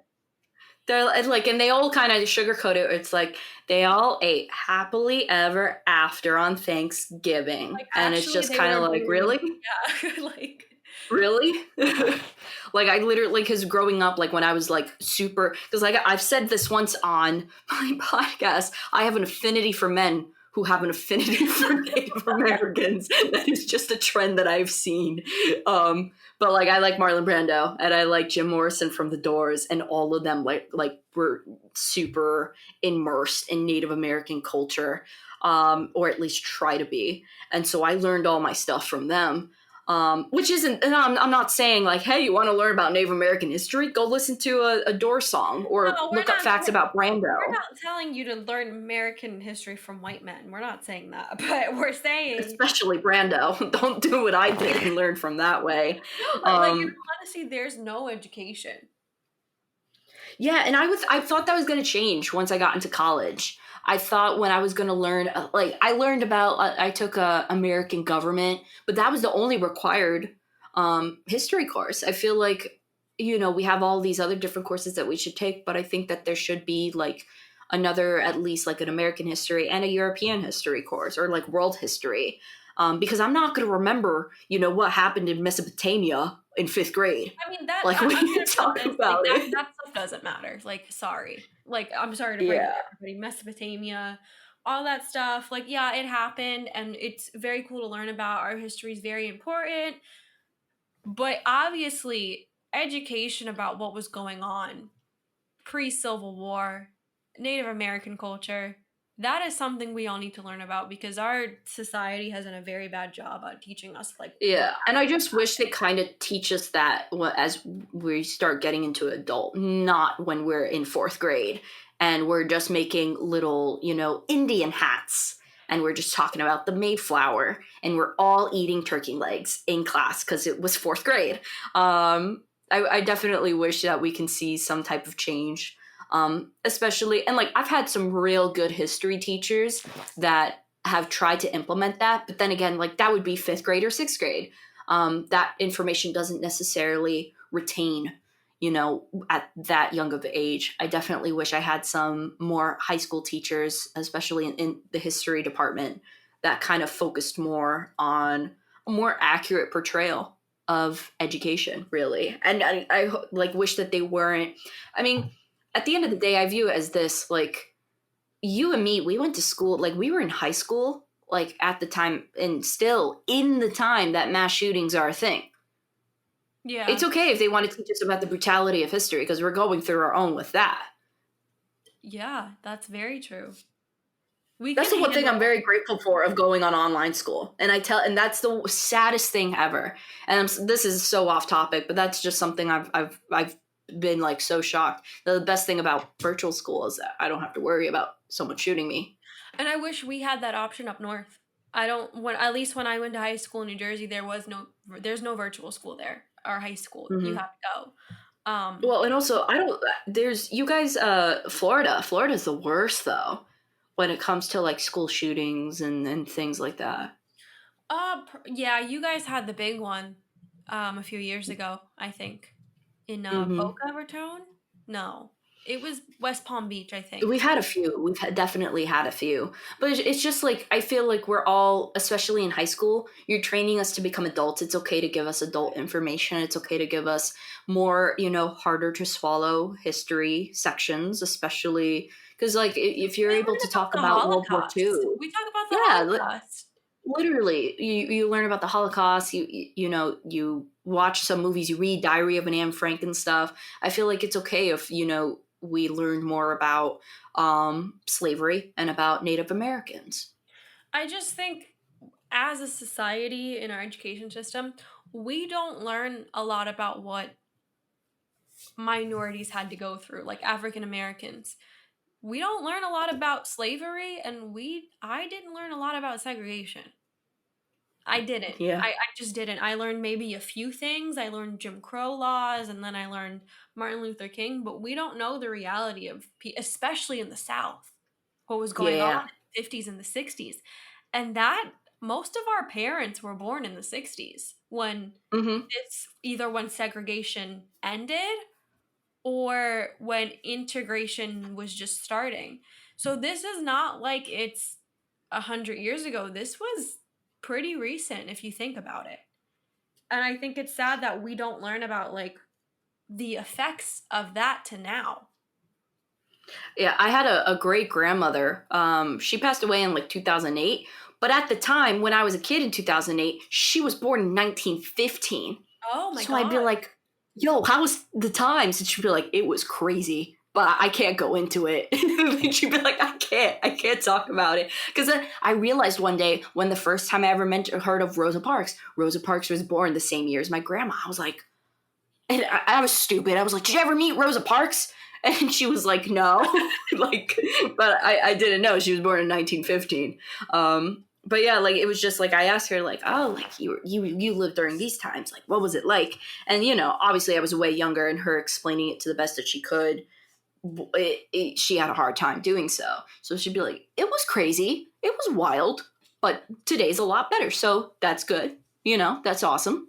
They're like, and they all kind of sugarcoat it. It's like they all ate happily ever after on Thanksgiving, Like and it's actually, just they kind of were like, really, really, yeah, like. really. Like I literally, because growing up, like when I was like super, because like I've said this once on my podcast, I have an affinity for men who have an affinity for Native Americans. That is just a trend that I've seen. But like I like Marlon Brando and I like Jim Morrison from The Doors, and all of them like were super immersed in Native American culture, or at least try to be. And so I learned all my stuff from them. Which isn't, and I'm not saying like, hey, you want to learn about Native American history? Go listen to a Doors song or No, look up facts about Brando. we're not telling you to learn American history from white men. We're not saying that, but we're saying Especially Brando. Don't do what I did and learn from that way. no, like in all honesty, there's no education. Yeah, and I thought that was going to change once I got into college. I thought when I was going to learn, like I learned about, I took a American government, but that was the only required history course. I feel like, we have all these other different courses that we should take, but I think that there should be like another, at least like an American history and a European history course, or like world history. Because I'm not going to remember, what happened in Mesopotamia in fifth grade. I mean that. Like I'm we gonna can be talk honest, about like it. that stuff doesn't matter. Like, sorry. Like, I'm sorry to break it Yeah. to everybody. Mesopotamia, all that stuff. Like, yeah, it happened, and it's very cool to learn about. Our history is very important, but obviously, education about what was going on pre-Civil War, Native American culture, that is something we all need to learn about because our society has done a very bad job at teaching us like what Yeah, and I actually just wish they kind of teach us that as we start getting into adult, not when we're in fourth grade and we're just making little, Indian hats and we're just talking about the Mayflower and we're all eating turkey legs in class because it was fourth grade. I definitely wish that we can see some type of change, especially, and like I've had some real good history teachers that have tried to implement that, but then again, like that would be fifth grade or sixth grade. That information doesn't necessarily retain, at that young of age. I definitely wish I had some more high school teachers, especially in the history department, that kind of focused more on a more accurate portrayal of education, really. And I like wish that they weren't. I mean, at the end of the day, I view it as this like you and me, we went to school, like we were in high school, like at the time, and still in the time that mass shootings are a thing. Yeah. It's okay if they want to teach us about the brutality of history because we're going through our own with that. Yeah, that's very true. We That's can the one thing I'm handle. very grateful for of going on online school. And that's the saddest thing ever. And this is so off topic, but that's just something I've been like so shocked. The best thing about virtual school is that I don't have to worry about someone shooting me. And I wish we had that option up north. I don't when at least when I went to high school in New Jersey, there's no virtual school there. Our high school. You Mm-hmm. have to go. Well, and also I don't. There's you guys. Florida. Florida's the worst though, when it comes to like school shootings and things like that. Yeah, you guys had the big one a few years ago, I think. In Hmm. Boca Raton? No. It was West Palm Beach, I We've think. had a few. Definitely had a few, but it's just like I feel like we're all, especially in high school, you're training us to become adults. It's okay to give us adult information. It's okay to give us more, harder to swallow history sections, especially because like if you're We able learned to about talk the about World War Holocaust. II, We talk about the yeah, Holocaust. literally you learn about the Holocaust, you watch some movies, you read Diary of an Anne Frank and stuff. I feel like it's okay if we learn more about slavery and about Native Americans. I just think as a society in our education system, we don't learn a lot about what minorities had to go through, like African Americans. We don't learn a lot about slavery and I didn't learn a lot about segregation. I didn't. Yeah. I just didn't. I learned maybe a few things. I learned Jim Crow laws and then I learned Martin Luther King, but we don't know the reality of, especially in the South, what was going on Yeah. in the 50s and the 60s. And that most of our parents were born in the 60s when Hmm. either when segregation ended or when integration was just starting. So this is not like it's 100 years ago. This was pretty recent if you think about it. And I think it's sad that we don't learn about like the effects of that to now. Yeah, I had a great grandmother. She passed away in like 2008, but at the time when I was a kid in 2008, she was born in 1915. Oh my So I'd be god. like, yo, how was the times? And she'd be like, it was crazy, but I can't go into it. And she'd be like, I can't talk about it. Because then I realized one day when the first time I ever heard of Rosa Parks was born the same year as my grandma. I was like, and I was stupid. I was like, did you ever meet Rosa Parks? And she was like, no. Like, but I didn't know she was born in 1915. But yeah, like it was just like I asked her, like, oh, like you lived during these times, like what was it like? And obviously I was way younger, and her explaining it to the best that she could, she had a hard time doing so. So she'd be like, it was crazy, it was wild, but today's a lot better, so that's good. That's awesome.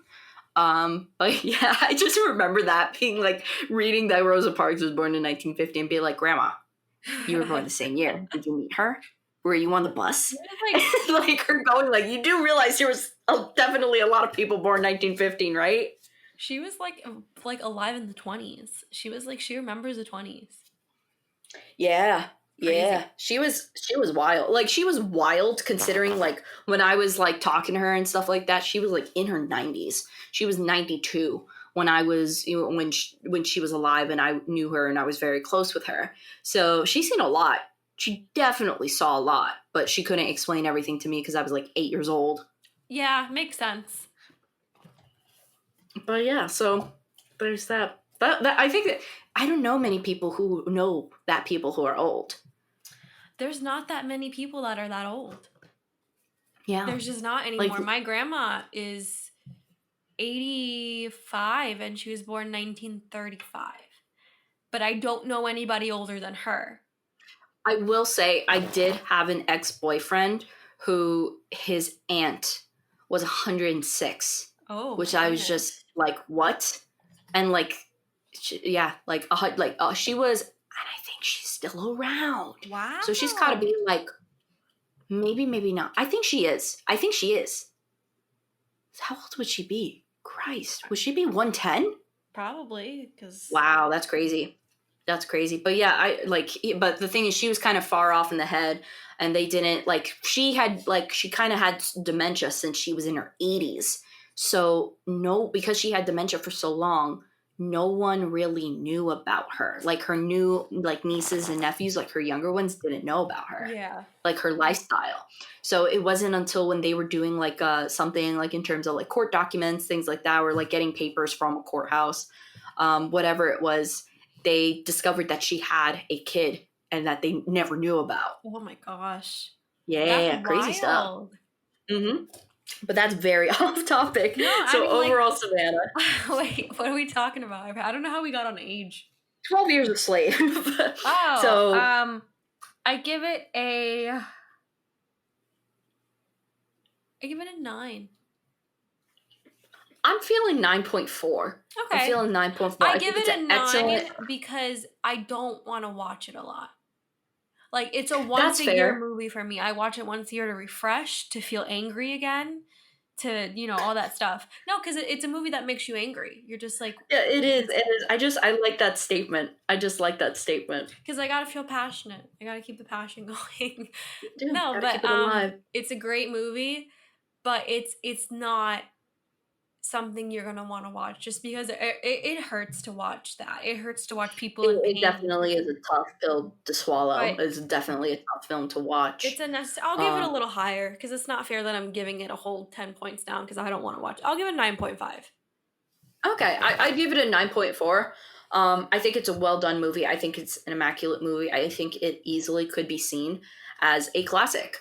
But yeah, I just remember that being like reading that Rosa Parks was born in 1950 and be like, Grandma, you were born the same year. Did you meet her? Were you on the bus? Like Like her going like, you do realize there was definitely a lot of people born 1915, right? she was like alive in the 20s. She was like she remembers the 20s. Yeah. Crazy. Yeah. She was wild. Like she was wild considering like when I was like talking to her and stuff like that, she was like in her 90s. She was 92 when I was when she was alive, and I knew her and I was very close with her. So she's seen a lot. She definitely saw a lot, but she couldn't explain everything to me because I was like 8 years old. Yeah, makes sense. But yeah, so there's that. That I think that I don't know many people who know that people who are old. There's not that many people that are that old. Yeah, There's just not like anymore. My grandma is 85 and she was born 1935. But I don't know anybody older than her. I will say I did have an ex-boyfriend who his aunt was 106, Oh which my I was goodness. just like, what? And like, yeah, she was, and I think she's still around. So she's got to Wow. be like, maybe not. I think she is. I think she is. How old would she be? Christ, would she be 110? Probably because Wow, that's crazy. That's crazy. But yeah, but the thing is, she was kind of far off in the head, and they didn't she kind of had dementia since she was in her 80s. So, no, because she had dementia for so long, no one really knew about her. Like her new, like nieces and nephews, like her younger ones didn't know about her, yeah. like her lifestyle. So it wasn't until when they were doing like something like in terms of like court documents, things like that, or like getting papers from a courthouse, whatever it was, they discovered that she had a kid and that they never knew about. Oh my gosh. That's Yeah, crazy stuff. wild. Hmm. But that's very off topic. No, I So mean, like, overall, Savannah, wait, what are we talking about? I don't know how we got on age. 12 years a slave. Oh, So I give it a 9. I'm feeling 9.4. I'm Okay. feeling 9.4. I I give think it's it an a 9 excellent. because I don't want to watch it a lot. Like, it's a once That's a year fair. movie for me. I watch it once a year to refresh, to feel angry again, to, all that stuff. No, because it's a movie that makes you angry. You're just like, Yeah, it is. It is. I like that statement. I just like that statement. because I gotta feel passionate. I gotta keep the passion going. Yeah, No, gotta but keep it alive. it's a great movie, but it's not something you're gonna want to watch just because it hurts to watch that. It hurts to watch people in It pain. definitely is a tough pill to swallow. But It's definitely a tough film to watch. it's a necessary. I'll give it a Um, little higher because it's not fair that I'm giving it a whole 10 points down because I don't want to watch it. I'll give it 9.5. okay, I give it a 9.4. I think it's a well done movie. I think it's an immaculate movie. I think it easily could be seen as a classic,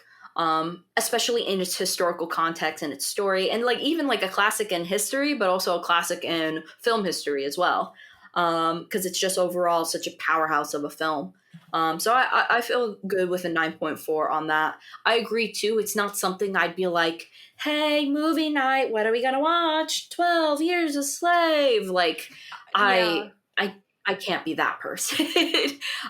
especially in its historical context and its story, and like even like a classic in history, but also a classic in film history as well. Because it's just overall such a powerhouse of a film. So I feel good with a 9.4 on that. I agree too. It's not something I'd be like, hey, movie night, what are we gonna watch? 12 Years a Slave. Like, Yeah. I can't be that person.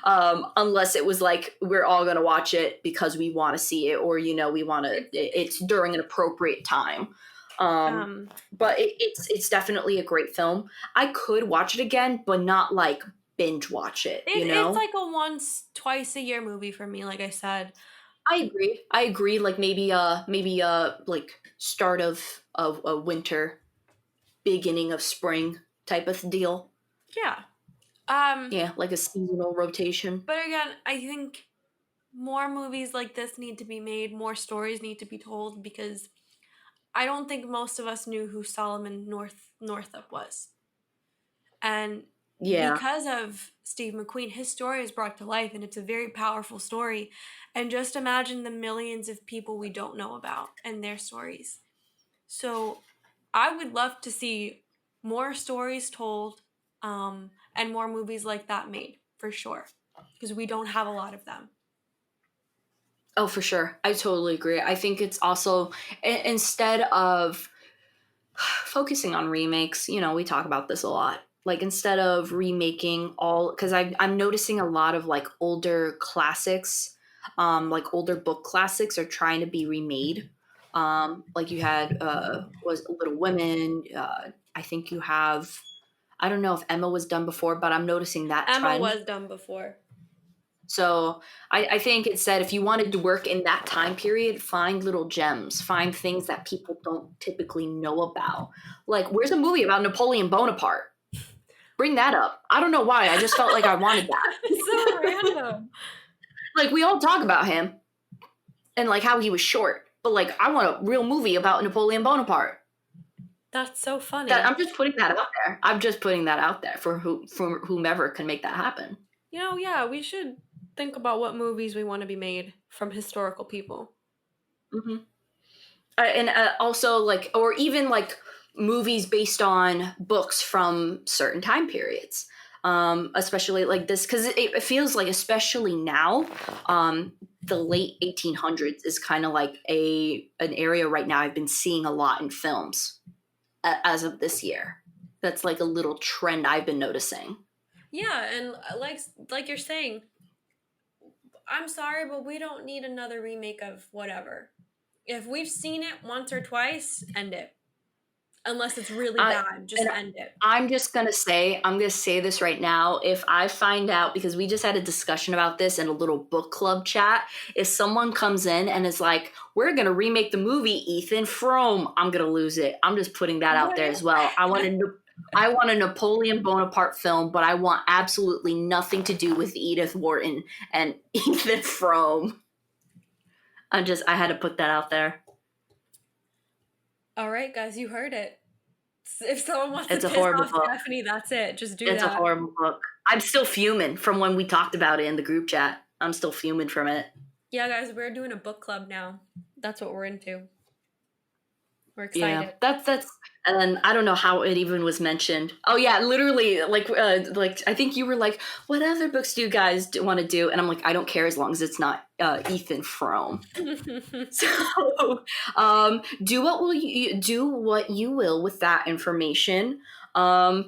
Unless it was like we're all gonna watch it because we want to see it, or we want to. It's during an appropriate time. Um, But it's definitely a great film. I could watch it again, but not like binge watch it. it's like a once, twice a year movie for me. Like I said, I agree. I agree. Like maybe like start of a winter, beginning of spring type of deal. yeah. Um, Yeah, like a seasonal rotation. but again, I think more movies like this need to be made. More stories need to be told because I don't think most of us knew who Solomon Northup was. And Yeah. because of Steve McQueen, his story is brought to life and it's a very powerful story. And just imagine the millions of people we don't know about and their stories. So I would love to see more stories told and more movies like that made, for sure. Because we don't have a lot of them. Oh, for sure. I totally agree. I think it's also instead of focusing on remakes, we talk about this a lot. Like instead of remaking all, because I'm noticing a lot of like older classics, like older book classics are trying to be remade. Like you had was Little Women. I think you have. I don't know if Emma was done before, but I'm noticing that Emma trend. was done before. So I think it said if you wanted to work in that time period, find little gems, find things that people don't typically know about. Like, where's a movie about Napoleon Bonaparte? Bring that up. I don't know why. I just felt like I wanted It's so that. random. Like, we all talk about him and like how he was short, but like, I want a real movie about Napoleon Bonaparte. That's so funny. I'm just putting that out there. I'm just putting that out there for whomever can make that happen. Yeah, we should think about what movies we want to be made from historical people. Mm-hmm. And also like, or even like movies based on books from certain time periods, especially like this, because it feels like, especially now, the late 1800s is kind of like an area right now I've been seeing a lot in films as of this year. That's like a little trend I've been noticing. Yeah, and like you're saying, I'm sorry, but we don't need another remake of whatever. If we've seen it once or twice, end it. Unless it's really bad, just end it. I'm gonna say this right now. If I find out, because we just had a discussion about this in a little book club chat, if someone comes in and is like, we're gonna remake the movie Ethan Frome, I'm gonna lose it. I'm just putting that out there as well. I want a Napoleon Bonaparte film, but I want absolutely nothing to do with Edith Wharton and Ethan Frome. I had to put that out there. All right, guys, you heard it. If someone wants to piss off Stephanie, that's it. Just do that. It's a horrible book. I'm still fuming from when we talked about it in the group chat. I'm still fuming from it. Yeah, guys, we're doing a book club now. That's what we're into. We're excited. Yeah, that's and then I don't know how it even was mentioned. Oh yeah, literally, like I think you were like, "What other books do you guys want to do?" And I'm like, "I don't care as long as it's not Ethan Frome." So, do what you will with that information. As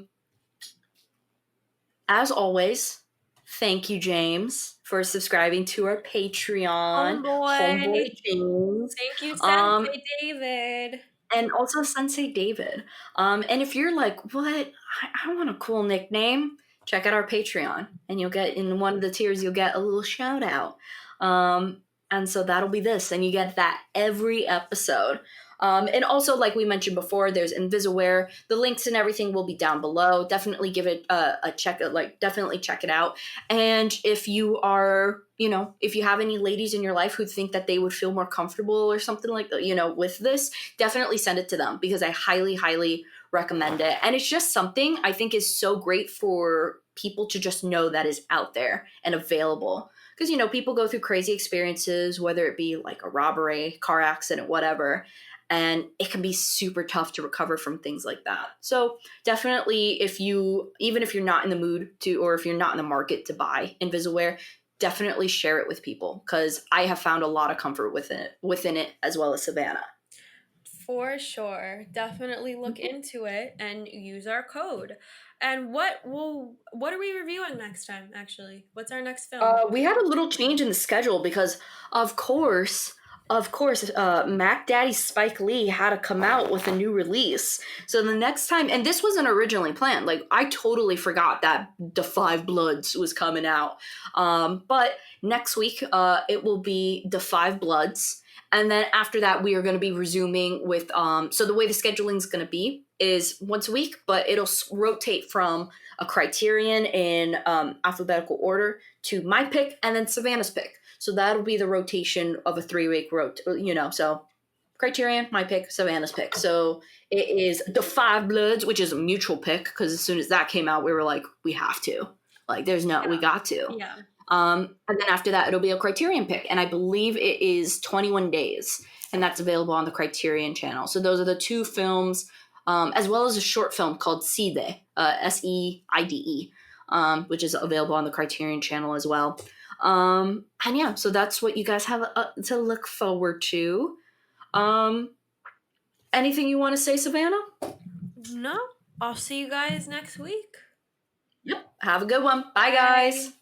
always, thank you, James, for subscribing to our Patreon. Homeboy James. Thank you, Sensei David. And also Sensei David. And if you're like, what? I want a cool nickname. Check out our Patreon. And you'll get, in one of the tiers, you'll get a little shout out. And so that'll be this. And you get that every episode. And also, like we mentioned before, there's Invisaware. The links and everything will be down below. Definitely give it a check. Definitely check it out. And if you are, if you have any ladies in your life who think that they would feel more comfortable or something like that, with this, definitely send it to them, because I highly, highly recommend it. And it's just something I think is so great for people to just know that is out there and available. Because, people go through crazy experiences, whether it be like a robbery, car accident, whatever. And it can be super tough to recover from things like that. So definitely, even if you're not in the mood to, or if you're not in the market to buy Invisaware, definitely share it with people, because I have found a lot of comfort within it, as well as Savanna. For sure. Definitely look into it and use our code. And what are we reviewing next time, actually? What's our next film? We had a little change in the schedule because, of course, Mac Daddy Spike Lee had to come out with a new release. So the next time, and this wasn't originally planned, like I totally forgot that The Five Bloods was coming out. But next week, it will be The Five Bloods. And then after that, we are going to be resuming with, so the way the scheduling is going to be is once a week, but it'll rotate from a Criterion in alphabetical order to my pick and then Savanna's pick. So that'll be the rotation of a 3-week so Criterion, my pick, Savanna's pick. So it is The Five Bloods, which is a mutual pick, because as soon as that came out, we were like, we have to. Like, we got to. Yeah. And then after that, it'll be a Criterion pick. And I believe it is 21 days. And that's available on the Criterion channel. So those are the two films, as well as a short film called Seide, Seide, which is available on the Criterion channel as well. And yeah, so that's what you guys have to look forward to. Anything you want to say, Savanna? No, I'll see you guys next week. Yep. Have a good one. Bye. Guys.